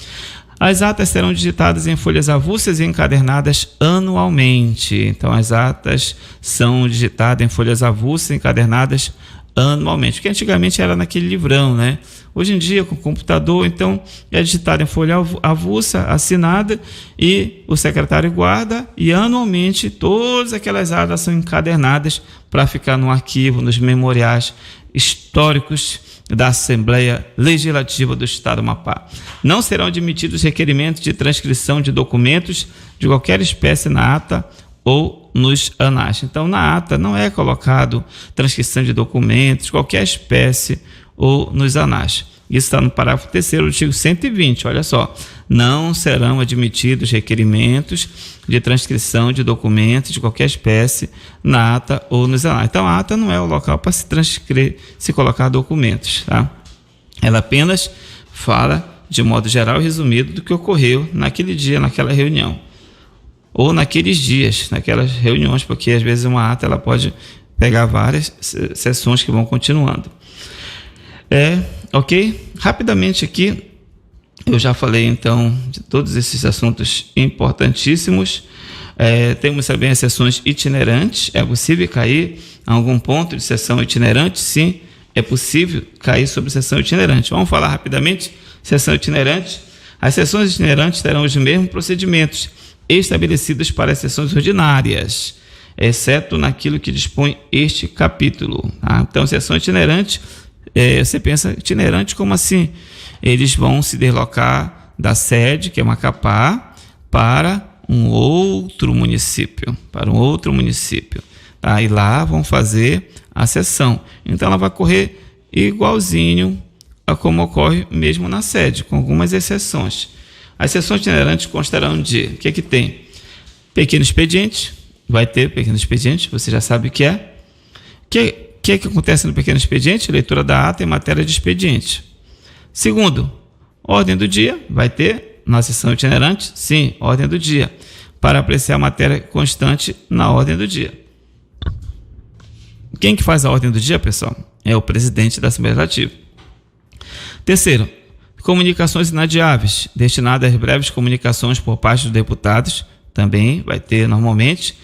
As atas serão digitadas em folhas avulsas e encadernadas anualmente. Então, as atas são digitadas em folhas avulsas e encadernadas anualmente, porque antigamente era naquele livrão, né? Hoje em dia, com o computador, então, é digitado em folha avulsa, assinada, e o secretário guarda, e anualmente todas aquelas atas são encadernadas para ficar no arquivo, nos memoriais históricos da Assembleia Legislativa do Estado do Amapá. Não serão admitidos requerimentos de transcrição de documentos de qualquer espécie na ata ou nos anais. Então, na ata não é colocado transcrição de documentos, qualquer espécie, ou nos anais. Isso está no parágrafo 3º do artigo 120, olha só. Não serão admitidos requerimentos de transcrição de documentos de qualquer espécie na ata ou nos anais. Então, a ata não é o local para se colocar documentos, tá? Ela apenas fala, de modo geral e resumido, do que ocorreu naquele dia, naquela reunião. Ou naqueles dias, naquelas reuniões, porque às vezes uma ata ela pode pegar várias sessões que vão continuando. Ok? Rapidamente aqui, eu já falei então de todos esses assuntos importantíssimos. Temos também as sessões itinerantes. É possível cair em algum ponto de sessão itinerante? Sim, é possível cair sobre sessão itinerante. Vamos falar rapidamente. Sessão itinerante. As sessões itinerantes terão os mesmos procedimentos estabelecidos para as sessões ordinárias, exceto naquilo que dispõe este capítulo. Tá? Então, sessão itinerante, você pensa itinerante como assim? Eles vão se deslocar da sede, que é Macapá, para um outro município, Tá? E lá vão fazer a sessão. Então, ela vai correr igualzinho a como ocorre mesmo na sede, com algumas exceções. As sessões itinerantes constarão de... O que é que tem? Pequeno expediente. Vai ter pequeno expediente, você já sabe o que é. O que acontece no pequeno expediente? Leitura da ata em matéria de expediente. Segundo, ordem do dia. Vai ter na sessão itinerante? Sim, ordem do dia. Para apreciar a matéria constante na ordem do dia. Quem que faz a ordem do dia, pessoal? É o presidente da Assembleia Legislativa. Terceiro, Comunicações inadiáveis, destinadas às breves comunicações por parte dos deputados, também vai ter normalmente,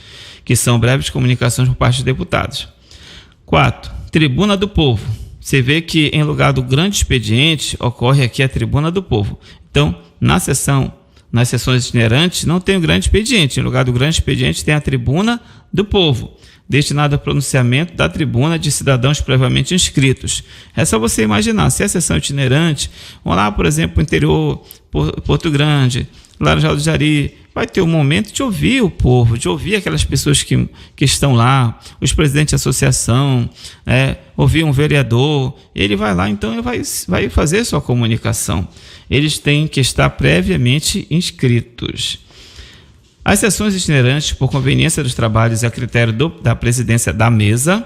que são breves comunicações por parte dos deputados. 4. Tribuna do Povo. Você vê que em lugar do grande expediente, ocorre aqui a Tribuna do Povo. Então, nas sessões itinerantes, não tem o grande expediente. Em lugar do grande expediente, tem a Tribuna do Povo, destinada ao pronunciamento da tribuna de cidadãos previamente inscritos. É só você imaginar, se é sessão itinerante, vamos lá, por exemplo, para o interior, Porto Grande, Laranjal do Jari, vai ter um momento de ouvir o povo, de ouvir aquelas pessoas que estão lá, os presidentes de associação, ouvir um vereador, ele vai lá, então ele vai fazer sua comunicação. Eles têm que estar previamente inscritos. As sessões itinerantes, por conveniência dos trabalhos e a critério da presidência da mesa,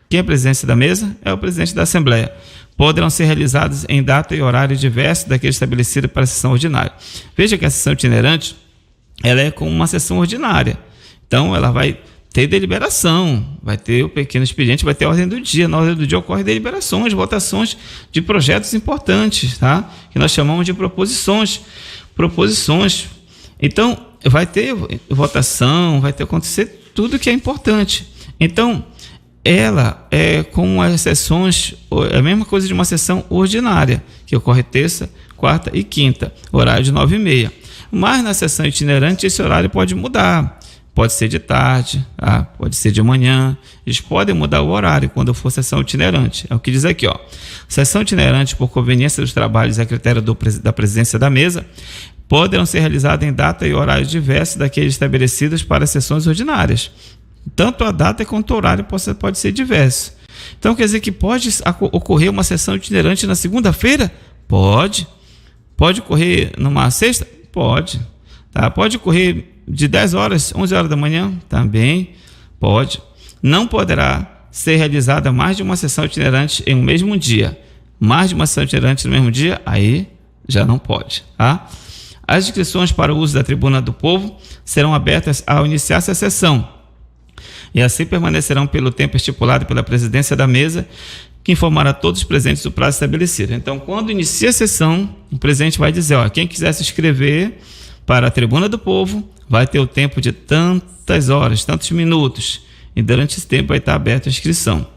quem é a presidência da mesa? É o presidente da Assembleia. Poderão ser realizadas em data e horário diverso daquele estabelecido para a sessão ordinária. Veja que a sessão itinerante, ela é como uma sessão ordinária. Então, ela vai ter deliberação, vai ter o pequeno expediente, vai ter a ordem do dia. Na ordem do dia ocorrem deliberações, votações de projetos importantes, tá? Que nós chamamos de proposições. Então, vai ter votação, vai ter acontecer tudo que é importante. Então, ela é como as sessões, é a mesma coisa de uma sessão ordinária, que ocorre terça, quarta e quinta, horário de 9h30. Mas na sessão itinerante esse horário pode mudar, pode ser de tarde, pode ser de manhã, eles podem mudar o horário quando for sessão itinerante. É o que diz aqui, ó. Sessão itinerante por conveniência dos trabalhos e a critério da presidência da mesa, poderão ser realizadas em data e horário diversos daqueles estabelecidos para sessões ordinárias. Tanto a data quanto o horário pode ser diverso. Então, quer dizer que pode ocorrer uma sessão itinerante na segunda-feira? Pode. Pode ocorrer numa sexta? Pode. Tá? Pode ocorrer de 10 horas, 11 horas da manhã? Também pode. Não poderá ser realizada mais de uma sessão itinerante em um mesmo dia. Mais de uma sessão itinerante no mesmo dia? Aí já não pode. Tá? As inscrições para o uso da Tribuna do Povo serão abertas ao iniciar-se a sessão e assim permanecerão pelo tempo estipulado pela presidência da mesa, que informará todos os presentes do prazo estabelecido. Então, quando inicia a sessão, o presidente vai dizer, quem quiser se inscrever para a Tribuna do Povo vai ter o tempo de tantas horas, tantos minutos, e durante esse tempo vai estar aberta a inscrição.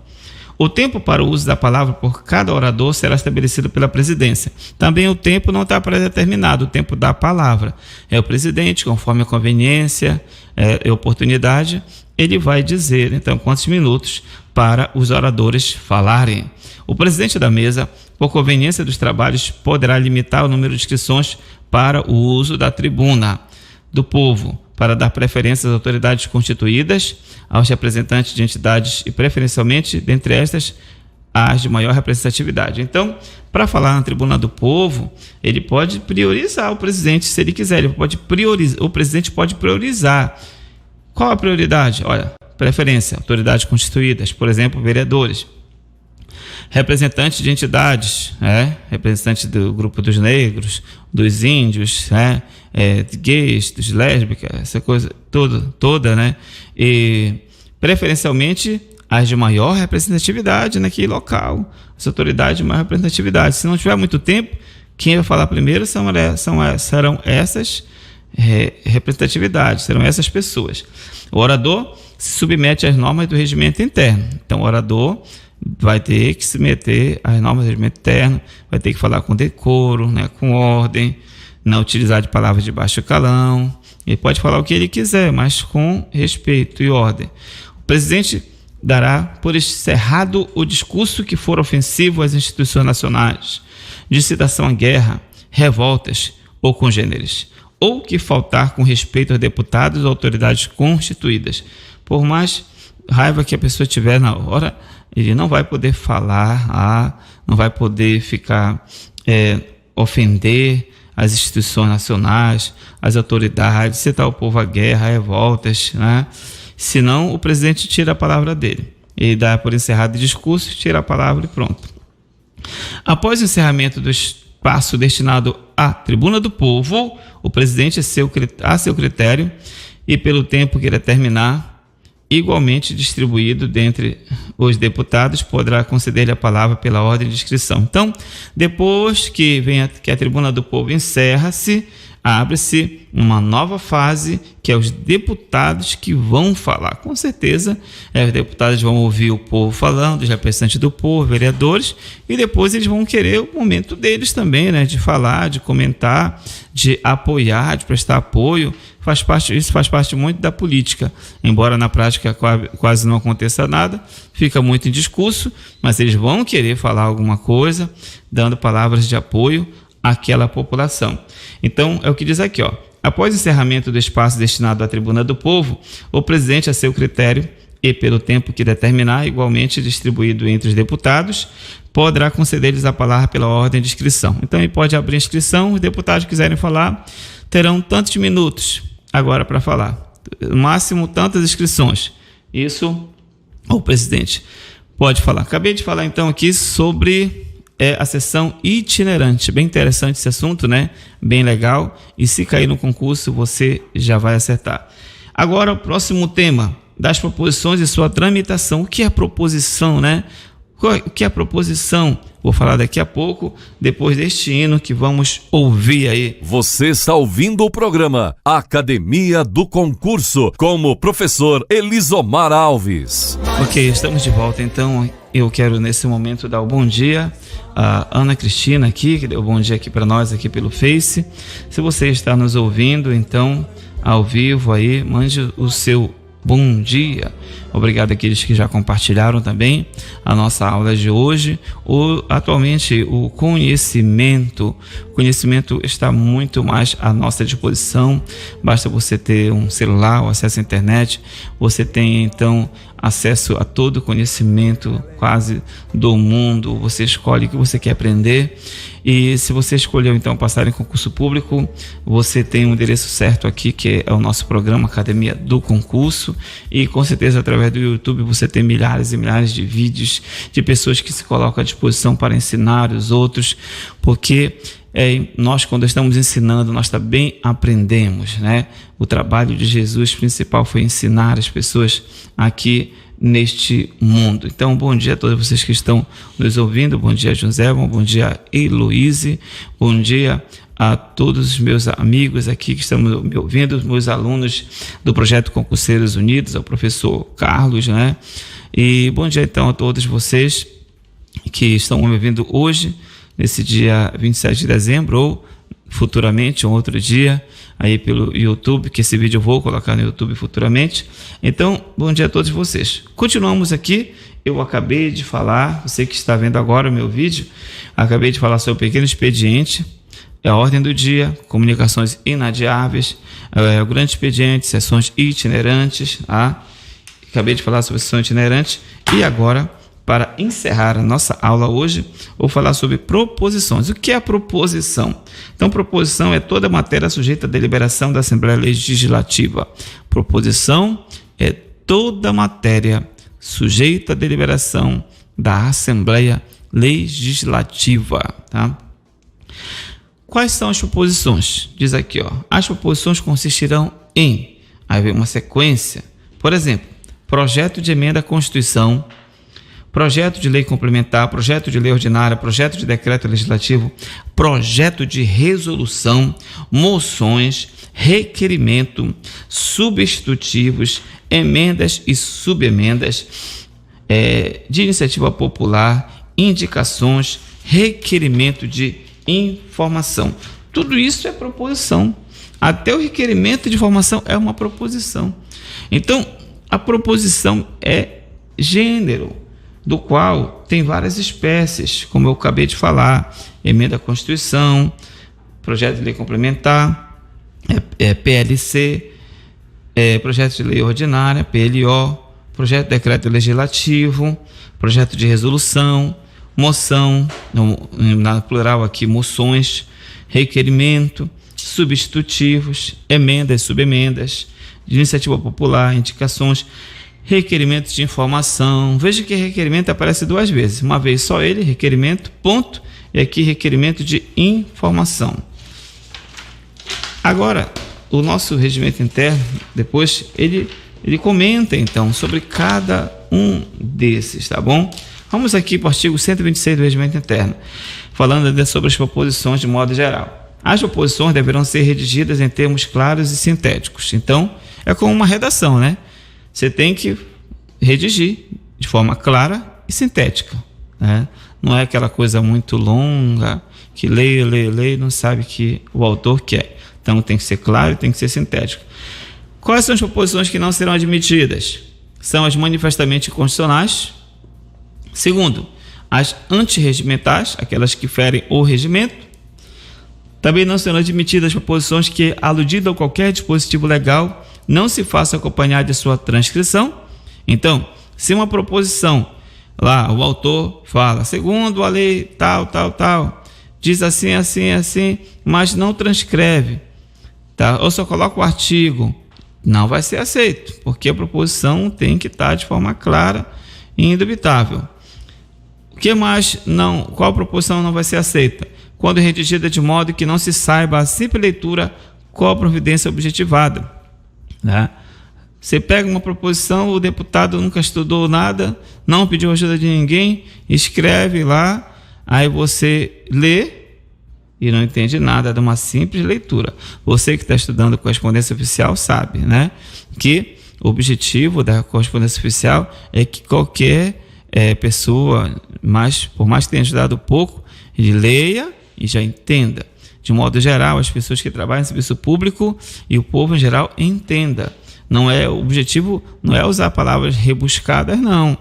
O tempo para o uso da palavra por cada orador será estabelecido pela presidência. Também o tempo não está pré-determinado, o tempo da palavra. É o presidente, conforme a conveniência e oportunidade, ele vai dizer, então, quantos minutos para os oradores falarem. O presidente da mesa, por conveniência dos trabalhos, poderá limitar o número de inscrições para o uso da tribuna do povo, para dar preferência às autoridades constituídas, aos representantes de entidades e, preferencialmente, dentre estas, as de maior representatividade. Então, para falar na Tribuna do Povo, ele pode priorizar o presidente, se ele quiser. O presidente pode priorizar. Qual a prioridade? Olha, preferência, autoridades constituídas, por exemplo, vereadores, representantes de entidades, representantes do grupo dos negros, dos índios, gays, dos lésbicas, essa coisa toda, né? E preferencialmente as de maior representatividade naquele local, as autoridades de maior representatividade. Se não tiver muito tempo, quem vai falar primeiro serão essas representatividades, serão essas pessoas. O orador se submete às normas do regimento interno. Então, o orador vai ter que se meter às normas do regimento interno, vai ter que falar com decoro, com ordem, não utilizar de palavras de baixo calão. Ele pode falar o que ele quiser, mas com respeito e ordem. O presidente dará por encerrado o discurso que for ofensivo às instituições nacionais, de incitação à guerra, revoltas ou congêneres, ou que faltar com respeito aos deputados ou autoridades constituídas. Por mais raiva que a pessoa tiver na hora, ele não vai poder falar, não vai poder ofender as instituições nacionais, as autoridades, citar o povo à guerra, revoltas, né? Senão o presidente tira a palavra dele. Ele dá por encerrado o discurso, tira a palavra e pronto. Após o encerramento do espaço destinado à Tribuna do Povo, o presidente, a seu critério e pelo tempo que determinar, igualmente distribuído dentre os deputados, poderá conceder-lhe a palavra pela ordem de inscrição. Então, depois que a tribuna do povo encerra-se, abre-se uma nova fase, que é os deputados que vão falar. Com certeza, os deputados vão ouvir o povo falando, os representantes do povo, vereadores, e depois eles vão querer o momento deles também, né, de falar, de comentar, de apoiar, de prestar apoio. Isso faz parte muito da política, embora na prática quase não aconteça nada, fica muito em discurso, mas eles vão querer falar alguma coisa, dando palavras de apoio àquela população. Então, é o que diz aqui, ó. Após o encerramento do espaço destinado à tribuna do povo, o presidente, a seu critério e pelo tempo que determinar, igualmente distribuído entre os deputados, poderá conceder-lhes a palavra pela ordem de inscrição. Então, ele pode abrir a inscrição, os deputados que quiserem falar terão tantos minutos agora para falar, no máximo tantas inscrições. Isso o presidente pode falar. Acabei de falar então aqui sobre a sessão itinerante. Bem interessante esse assunto, né? Bem legal. E se cair no concurso, você já vai acertar. Agora, o próximo tema, das proposições e sua tramitação. O que é proposição, né? O que é proposição? Vou falar daqui a pouco, depois deste hino que vamos ouvir aí. Você está ouvindo o programa Academia do Concurso, com o professor Elisomar Alves. Ok, estamos de volta. Então, eu quero nesse momento dar o bom dia a Ana Cristina aqui, que deu bom dia aqui para nós aqui pelo Face. Se você está nos ouvindo, então, ao vivo aí, mande o seu bom dia. Obrigado àqueles que já compartilharam também a nossa aula de hoje. Atualmente, o conhecimento está muito mais à nossa disposição. Basta você ter um celular, o acesso à internet. Você tem, então, acesso a todo o conhecimento quase do mundo. Você escolhe o que você quer aprender. E se você escolheu, então, passar em concurso público, você tem um endereço certo aqui, que é o nosso programa Academia do Concurso. E, com certeza, através do YouTube, você tem milhares e milhares de vídeos de pessoas que se colocam à disposição para ensinar os outros, porque nós, quando estamos ensinando, nós também aprendemos, né? O trabalho de Jesus principal foi ensinar as pessoas aqui neste mundo. Então, bom dia a todos vocês que estão nos ouvindo. Bom dia, José. Bom dia, Heloíse. Bom dia a todos os meus amigos aqui que estão me ouvindo, meus alunos do Projeto Concurseiros Unidos, ao professor Carlos, né? E bom dia, então, a todos vocês que estão me ouvindo hoje, nesse dia 27 de dezembro, ou futuramente, um outro dia, aí pelo YouTube, que esse vídeo eu vou colocar no YouTube futuramente. Então, bom dia a todos vocês. Continuamos aqui. Eu acabei de falar, você que está vendo agora o meu vídeo, acabei de falar sobre o pequeno expediente, a ordem do dia, comunicações inadiáveis, o grande expediente, sessões itinerantes, acabei de falar sobre sessões itinerantes. E agora, para encerrar a nossa aula hoje, vou falar sobre proposições. O que é proposição? Então, proposição é toda matéria sujeita à deliberação da Assembleia Legislativa. Proposição é toda matéria sujeita à deliberação da Assembleia Legislativa, tá? Quais são as proposições? Diz aqui, ó. As proposições consistirão em, aí vem uma sequência, por exemplo, projeto de emenda à Constituição, projeto de lei complementar, projeto de lei ordinária, projeto de decreto legislativo, projeto de resolução, moções, requerimento, substitutivos, emendas e subemendas, de iniciativa popular, indicações, requerimento de informação. Tudo isso é proposição. Até o requerimento de informação é uma proposição. Então, a proposição é gênero, do qual tem várias espécies, como eu acabei de falar: emenda à Constituição, projeto de lei complementar, PLC, projeto de lei ordinária, PLO, projeto de decreto legislativo, projeto de resolução, moção, na plural aqui, moções, requerimento, substitutivos, emendas, subemendas, de iniciativa popular, indicações, requerimentos de informação. Veja que requerimento aparece duas vezes, uma vez só ele, requerimento, ponto, e aqui requerimento de informação. Agora, o nosso regimento interno, depois, ele ele comenta então sobre cada um desses, tá bom? Vamos aqui para o artigo 126 do Regimento Interno, falando sobre as proposições de modo geral. As proposições deverão ser redigidas em termos claros e sintéticos. Então, é como uma redação, né? Você tem que redigir de forma clara e sintética, né? Não é aquela coisa muito longa que lê e não sabe o que o autor quer. Então, tem que ser claro e tem que ser sintético. Quais são as proposições que não serão admitidas? São as manifestamente inconstitucionais. Segundo, as antirregimentais, aquelas que ferem o regimento. Também não serão admitidas proposições que, aludindo a qualquer dispositivo legal, não se faça acompanhar de sua transcrição. Então, se uma proposição, lá o autor fala, segundo a lei tal, diz assim, mas não transcreve, tá? Ou só coloca o artigo, não vai ser aceito, porque a proposição tem que estar de forma clara e indubitável. O que mais não? Qual proposição não vai ser aceita? Quando redigida de modo que não se saiba a simples leitura qual a providência objetivada, né? Você pega uma proposição, o deputado nunca estudou nada, não pediu ajuda de ninguém, escreve lá, aí você lê e não entende nada de uma simples leitura. Você que está estudando correspondência oficial sabe, né, que o objetivo da correspondência oficial é que qualquer pessoa, por mais que tenha estudado pouco, ele leia e já entenda. De modo geral, as pessoas que trabalham no serviço público e o povo em geral entenda. O objetivo não é usar palavras rebuscadas, não.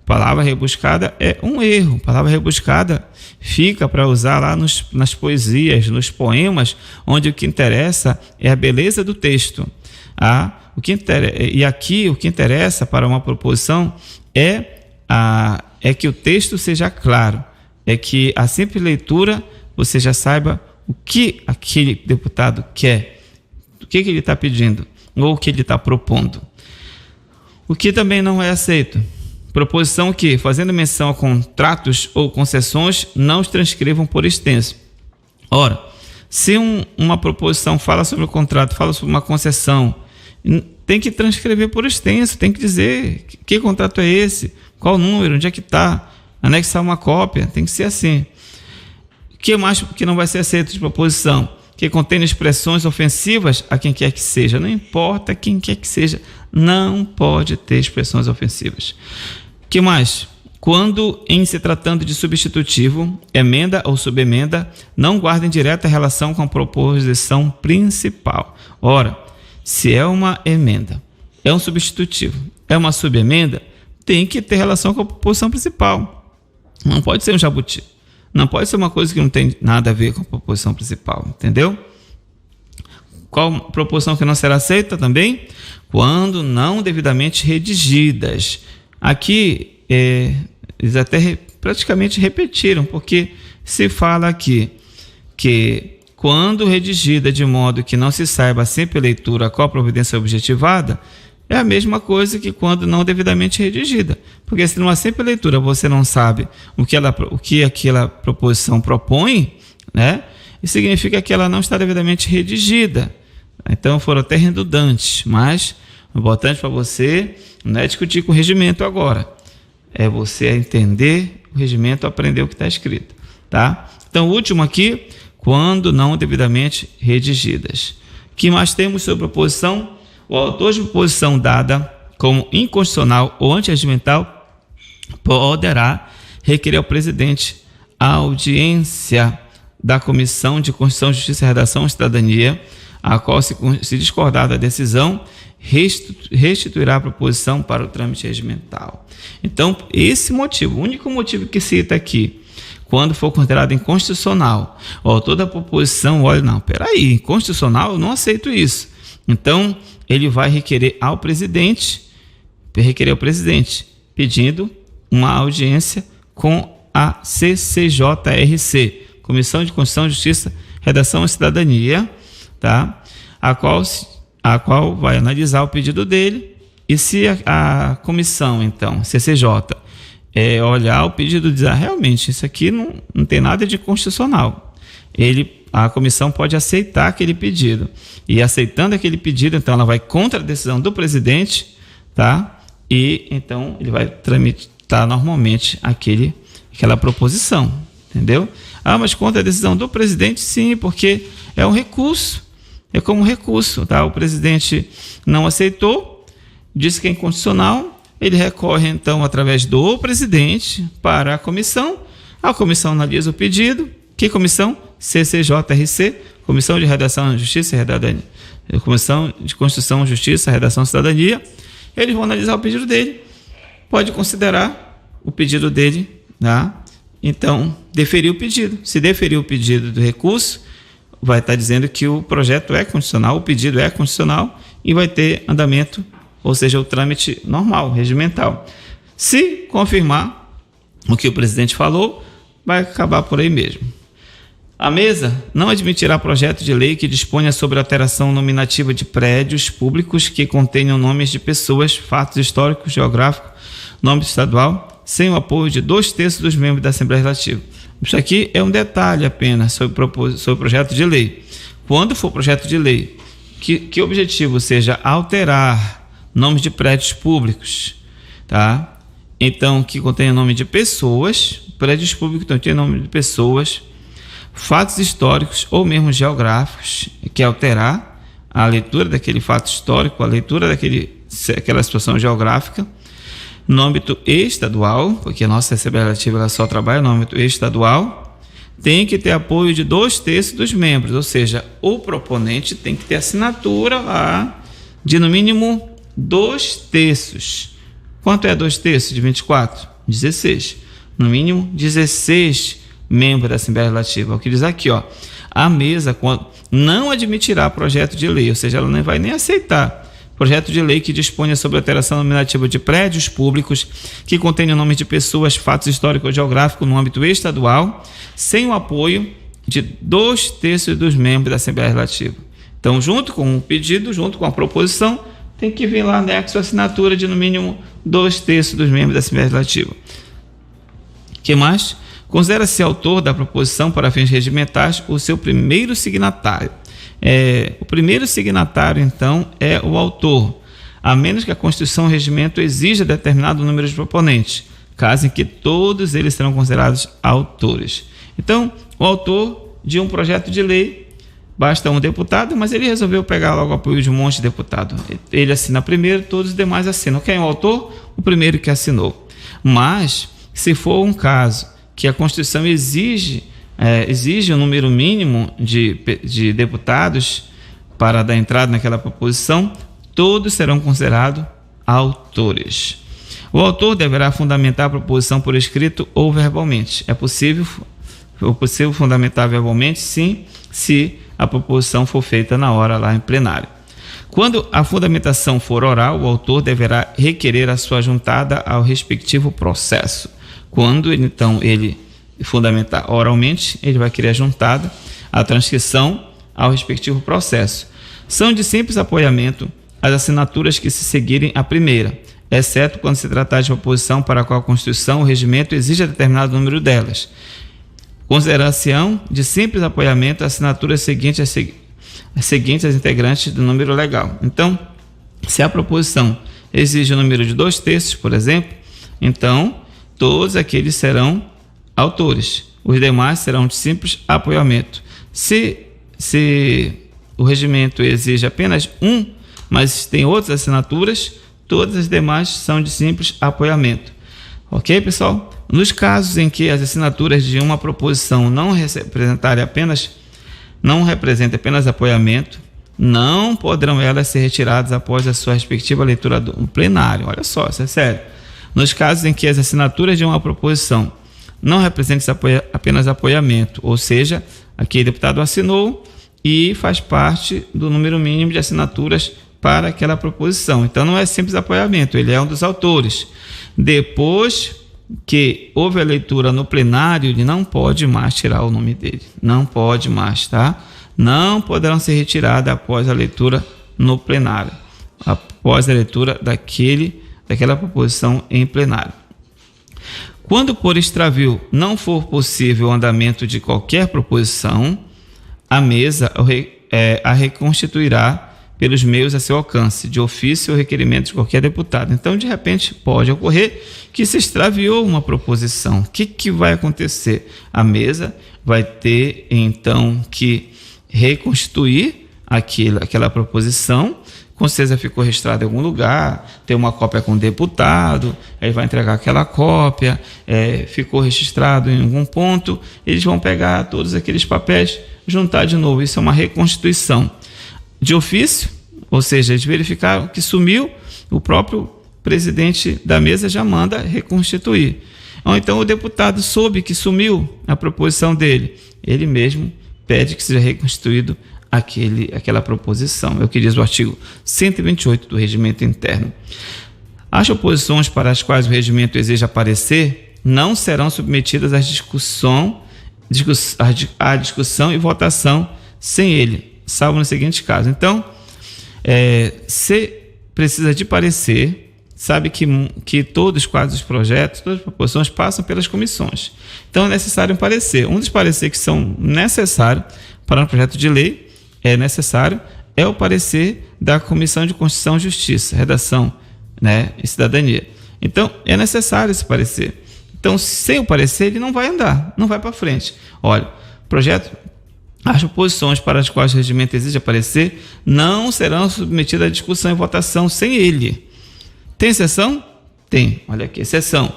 Palavra rebuscada é um erro. Palavra rebuscada fica para usar lá nas poesias, nos poemas, onde o que interessa é a beleza do texto. E aqui o que interessa para uma proposição é que o texto seja claro, é que a simples leitura você já saiba o que aquele deputado quer, o que ele está pedindo ou o que ele está propondo. O que também não é aceito: proposição que, fazendo menção a contratos ou concessões, não os transcrevam por extenso. Ora, se uma proposição fala sobre o contrato, fala sobre uma concessão, tem que transcrever por extenso, tem que dizer que contrato é esse, qual o número, onde é que está, anexar uma cópia, tem que ser assim. O que mais que não vai ser aceito de proposição? Que contém expressões ofensivas a quem quer que seja. Não importa quem quer que seja, não pode ter expressões ofensivas. O que mais? Quando, em se tratando de substitutivo, emenda ou subemenda, não guardem direta relação com a proposição principal. Ora, se é uma emenda, é um substitutivo, é uma subemenda, tem que ter relação com a proposição principal. Não pode ser um jabuti. Não pode ser uma coisa que não tem nada a ver com a proposição principal, entendeu? Qual proposição que não será aceita também? Quando não devidamente redigidas. Aqui, eles até praticamente repetiram, porque se fala aqui que quando redigida de modo que não se saiba sempre a leitura qual a providência objetivada, é a mesma coisa que quando não devidamente redigida. Porque se numa simples leitura você não sabe o que aquela proposição propõe, né? Isso significa que ela não está devidamente redigida. Então foram até redundantes, mas o importante para você não é discutir com o regimento agora. É você entender o regimento, aprender o que está escrito, tá? Então o último aqui, quando não devidamente redigidas. O que mais temos sobre proposição? O autor de proposição dada como inconstitucional ou antirregimental poderá requerer ao presidente a audiência da Comissão de Constituição, Justiça, Redação e Cidadania, a qual, se discordar da decisão, restituirá a proposição para o trâmite regimental. Então, esse motivo, o único motivo que cita aqui, quando for considerado inconstitucional, o autor da proposição, olha, não, peraí, inconstitucional, eu não aceito isso. Então, ele vai requerer ao presidente, pedindo uma audiência com a CCJRC, Comissão de Constituição, Justiça, Redação e Cidadania, tá? A qual vai analisar o pedido dele, e se a comissão, então, CCJ, olhar o pedido e dizer, realmente, isso aqui não tem nada de constitucional, a comissão pode aceitar aquele pedido, e aceitando aquele pedido, então ela vai contra a decisão do presidente, tá? E então ele vai tramitar normalmente aquela proposição, entendeu? Mas contra a decisão do presidente, sim, porque é um recurso, é como um recurso, tá? O presidente não aceitou, disse que é inconstitucional, ele recorre então através do presidente para a comissão analisa o pedido. Que comissão? CCJRC, Comissão de Redação, Justiça e Cidadania, Comissão de Constituição, Justiça, Redação e Cidadania. Eles vão analisar o pedido dele, pode considerar o pedido dele, tá? Então, deferir o pedido. Se deferir o pedido do recurso, vai estar dizendo que o projeto é constitucional, o pedido é constitucional e vai ter andamento, ou seja, o trâmite normal, regimental. Se confirmar o que o presidente falou, vai acabar por aí mesmo. A mesa não admitirá projeto de lei que disponha sobre alteração nominativa de prédios públicos que contenham nomes de pessoas, fatos históricos, geográficos, nome estadual, sem o apoio de 2/3 dos membros da Assembleia Legislativa. Isso aqui é um detalhe apenas sobre o projeto de lei. Quando for projeto de lei que o objetivo seja alterar nomes de prédios públicos, tá? Então, que contenha nome de pessoas, prédios públicos que tenham nome de pessoas, fatos históricos ou mesmo geográficos, que alterar a leitura daquele fato histórico, a leitura daquela situação geográfica, no âmbito estadual, porque a nossa Assembleia Legislativa ela só trabalha no âmbito estadual, tem que ter apoio de 2/3 dos membros, ou seja, o proponente tem que ter assinatura lá de no mínimo 2/3. Quanto é 2/3 de 24? 16. No mínimo 16 membros da Assembleia Legislativa. O que diz aqui, ó, a mesa não admitirá projeto de lei, ou seja, ela não vai nem aceitar projeto de lei que disponha sobre alteração nominativa de prédios públicos que contenha nomes de pessoas, fatos históricos ou geográficos no âmbito estadual, sem o apoio de 2/3 dos membros da Assembleia Legislativa. Então, junto com o pedido, junto com a proposição, tem que vir lá anexo a assinatura de no mínimo 2/3 dos membros da Assembleia Legislativa. O que mais? Considera-se autor da proposição para fins regimentais o seu primeiro signatário. O primeiro signatário, então, é o autor, a menos que a Constituição ou regimento exija determinado número de proponentes, caso em que todos eles serão considerados autores. Então, o autor de um projeto de lei, basta um deputado, mas ele resolveu pegar logo o apoio de um monte de deputado. Ele assina primeiro, todos os demais assinam. Quem é o autor? O primeiro que assinou. Mas, se for um caso que a Constituição exige um número mínimo de deputados para dar entrada naquela proposição, todos serão considerados autores. O autor deverá fundamentar a proposição por escrito ou verbalmente. É possível fundamentar verbalmente, sim, se a proposição for feita na hora lá em plenário. Quando a fundamentação for oral, o autor deverá requerer a sua juntada ao respectivo processo. Quando então ele fundamentar oralmente, ele vai querer a juntada, a transcrição ao respectivo processo. São de simples apoiamento as assinaturas que se seguirem a primeira, exceto quando se tratar de proposição para a qual a Constituição ou regimento exija determinado número delas. Consideração de simples apoiamento as assinaturas seguintes às integrantes do número legal. Então, se a proposição exige o número de 2/3, por exemplo, então todos aqueles serão autores. Os demais serão de simples apoiamento. Se o regimento exige apenas um, mas tem outras assinaturas, todas as demais são de simples apoiamento. Ok, pessoal? Nos casos em que as assinaturas de uma proposição não representem apenas apoiamento, não poderão elas ser retiradas após a sua respectiva leitura no plenário. Olha só, isso é sério. Nos casos em que as assinaturas de uma proposição não representem apenas apoiamento, ou seja, aquele deputado assinou e faz parte do número mínimo de assinaturas para aquela proposição. Então não é simples apoiamento, ele é um dos autores. Depois que houve a leitura no plenário, ele não pode mais tirar o nome dele. Não pode mais, tá? Não poderão ser retiradas após a leitura no plenário, após a leitura daquela proposição em plenário. Quando por extravio não for possível o andamento de qualquer proposição, a mesa a reconstituirá pelos meios a seu alcance, de ofício ou requerimento de qualquer deputado. Então, de repente, pode ocorrer que se extraviou uma proposição. O que vai acontecer? A mesa vai ter, então, que reconstituir aquela proposição. Com certeza ficou registrado em algum lugar, tem uma cópia com o deputado, aí vai entregar aquela cópia, ficou registrado em algum ponto, eles vão pegar todos aqueles papéis, juntar de novo. Isso é uma reconstituição de ofício, ou seja, eles verificaram que sumiu, o próprio presidente da mesa já manda reconstituir. Ou então o deputado soube que sumiu a proposição dele, ele mesmo pede que seja reconstituído aquela proposição. É o que diz o artigo 128 do Regimento Interno. As oposições para as quais o regimento exige parecer não serão submetidas à discussão e votação sem ele, salvo no seguinte caso. Então, se precisa de parecer, sabe que todos quase os projetos, todas as proposições passam pelas comissões. Então, é necessário um parecer. Um dos pareceres que são necessários para um projeto de lei é o parecer da Comissão de Constituição e Justiça, Redação, e Cidadania. Então, é necessário esse parecer. Então, sem o parecer, ele não vai andar, não vai para frente. Olha, projeto, as oposições para as quais o regimento exige parecer não serão submetidas à discussão e votação sem ele. Tem exceção? Tem. Olha aqui, exceção.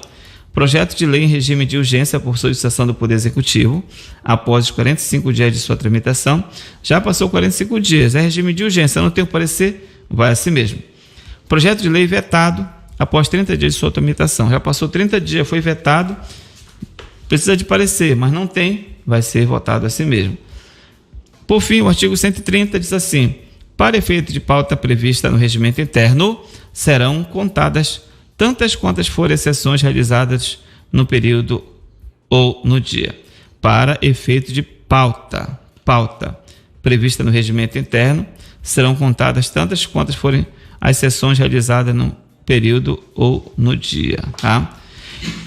Projeto de lei em regime de urgência por solicitação do Poder Executivo, após os 45 dias de sua tramitação, já passou 45 dias, é regime de urgência, não tem o parecer, vai assim mesmo. Projeto de lei vetado, após 30 dias de sua tramitação, já passou 30 dias, foi vetado, precisa de parecer, mas não tem, vai ser votado assim mesmo. Por fim, o artigo 130 diz assim: para efeito de pauta prevista no regimento interno, serão contadas tantas quantas forem exceções realizadas no período ou no dia. Para efeito de pauta prevista no regimento interno, serão contadas tantas quantas forem as sessões realizadas no período ou no dia. Tá?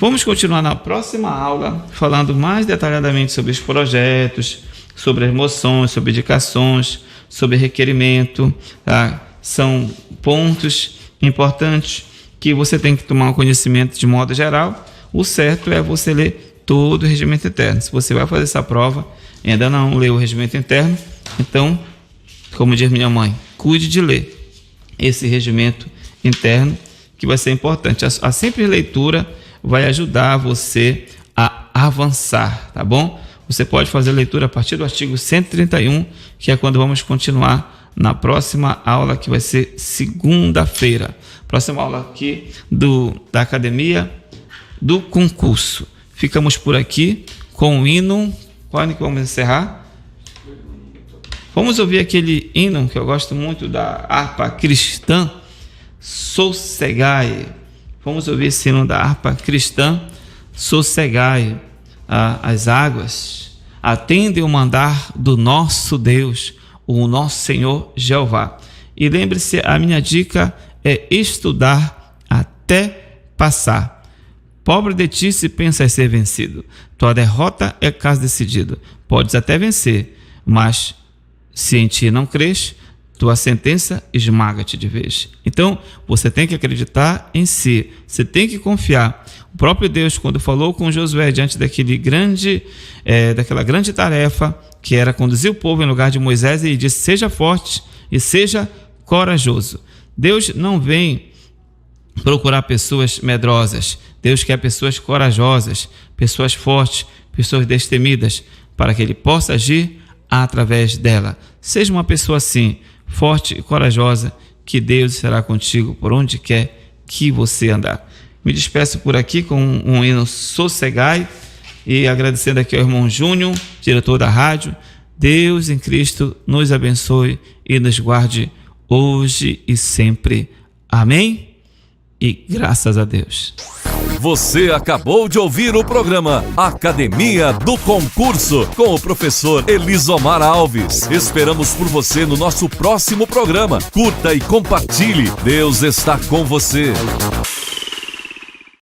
Vamos continuar na próxima aula, falando mais detalhadamente sobre os projetos, sobre as moções, sobre indicações, sobre requerimento. Tá? São pontos importantes que você tem que tomar um conhecimento de modo geral. O certo é você ler todo o regimento interno. Se você vai fazer essa prova e ainda não leu o regimento interno, então, como diz minha mãe, cuide de ler esse regimento interno, que vai ser importante. A simples leitura vai ajudar você a avançar, tá bom? Você pode fazer a leitura a partir do artigo 131, que é quando vamos continuar na próxima aula, que vai ser segunda-feira. Próxima aula aqui da Academia do Concurso. Ficamos por aqui com o hino. Qual hino que vamos encerrar? Vamos ouvir aquele hino que eu gosto muito, da harpa cristã, Sossegai. Vamos ouvir esse hino da harpa cristã, Sossegai. As águas atendem o mandar do nosso Deus, o nosso Senhor Jeová. E lembre-se, a minha dica é estudar até passar. Pobre de ti se pensas ser vencido. Tua derrota é caso decidido. Podes até vencer, mas se em ti não crês, tua sentença esmaga-te de vez. Então, você tem que acreditar em si, você tem que confiar. O próprio Deus, quando falou com Josué diante daquela grande tarefa, que era conduzir o povo em lugar de Moisés, ele disse: seja forte e seja corajoso. Deus não vem procurar pessoas medrosas. Deus quer pessoas corajosas, pessoas fortes, pessoas destemidas, para que ele possa agir através dela. Seja uma pessoa assim, forte e corajosa, que Deus será contigo por onde quer que você andar. Me despeço por aqui com um hino Sossegai e agradecendo aqui ao irmão Júnior, diretor da rádio. Deus em Cristo nos abençoe e nos guarde hoje e sempre. Amém? E graças a Deus. Você acabou de ouvir o programa Academia do Concurso com o professor Elisomar Alves. Esperamos por você no nosso próximo programa. Curta e compartilhe. Deus está com você.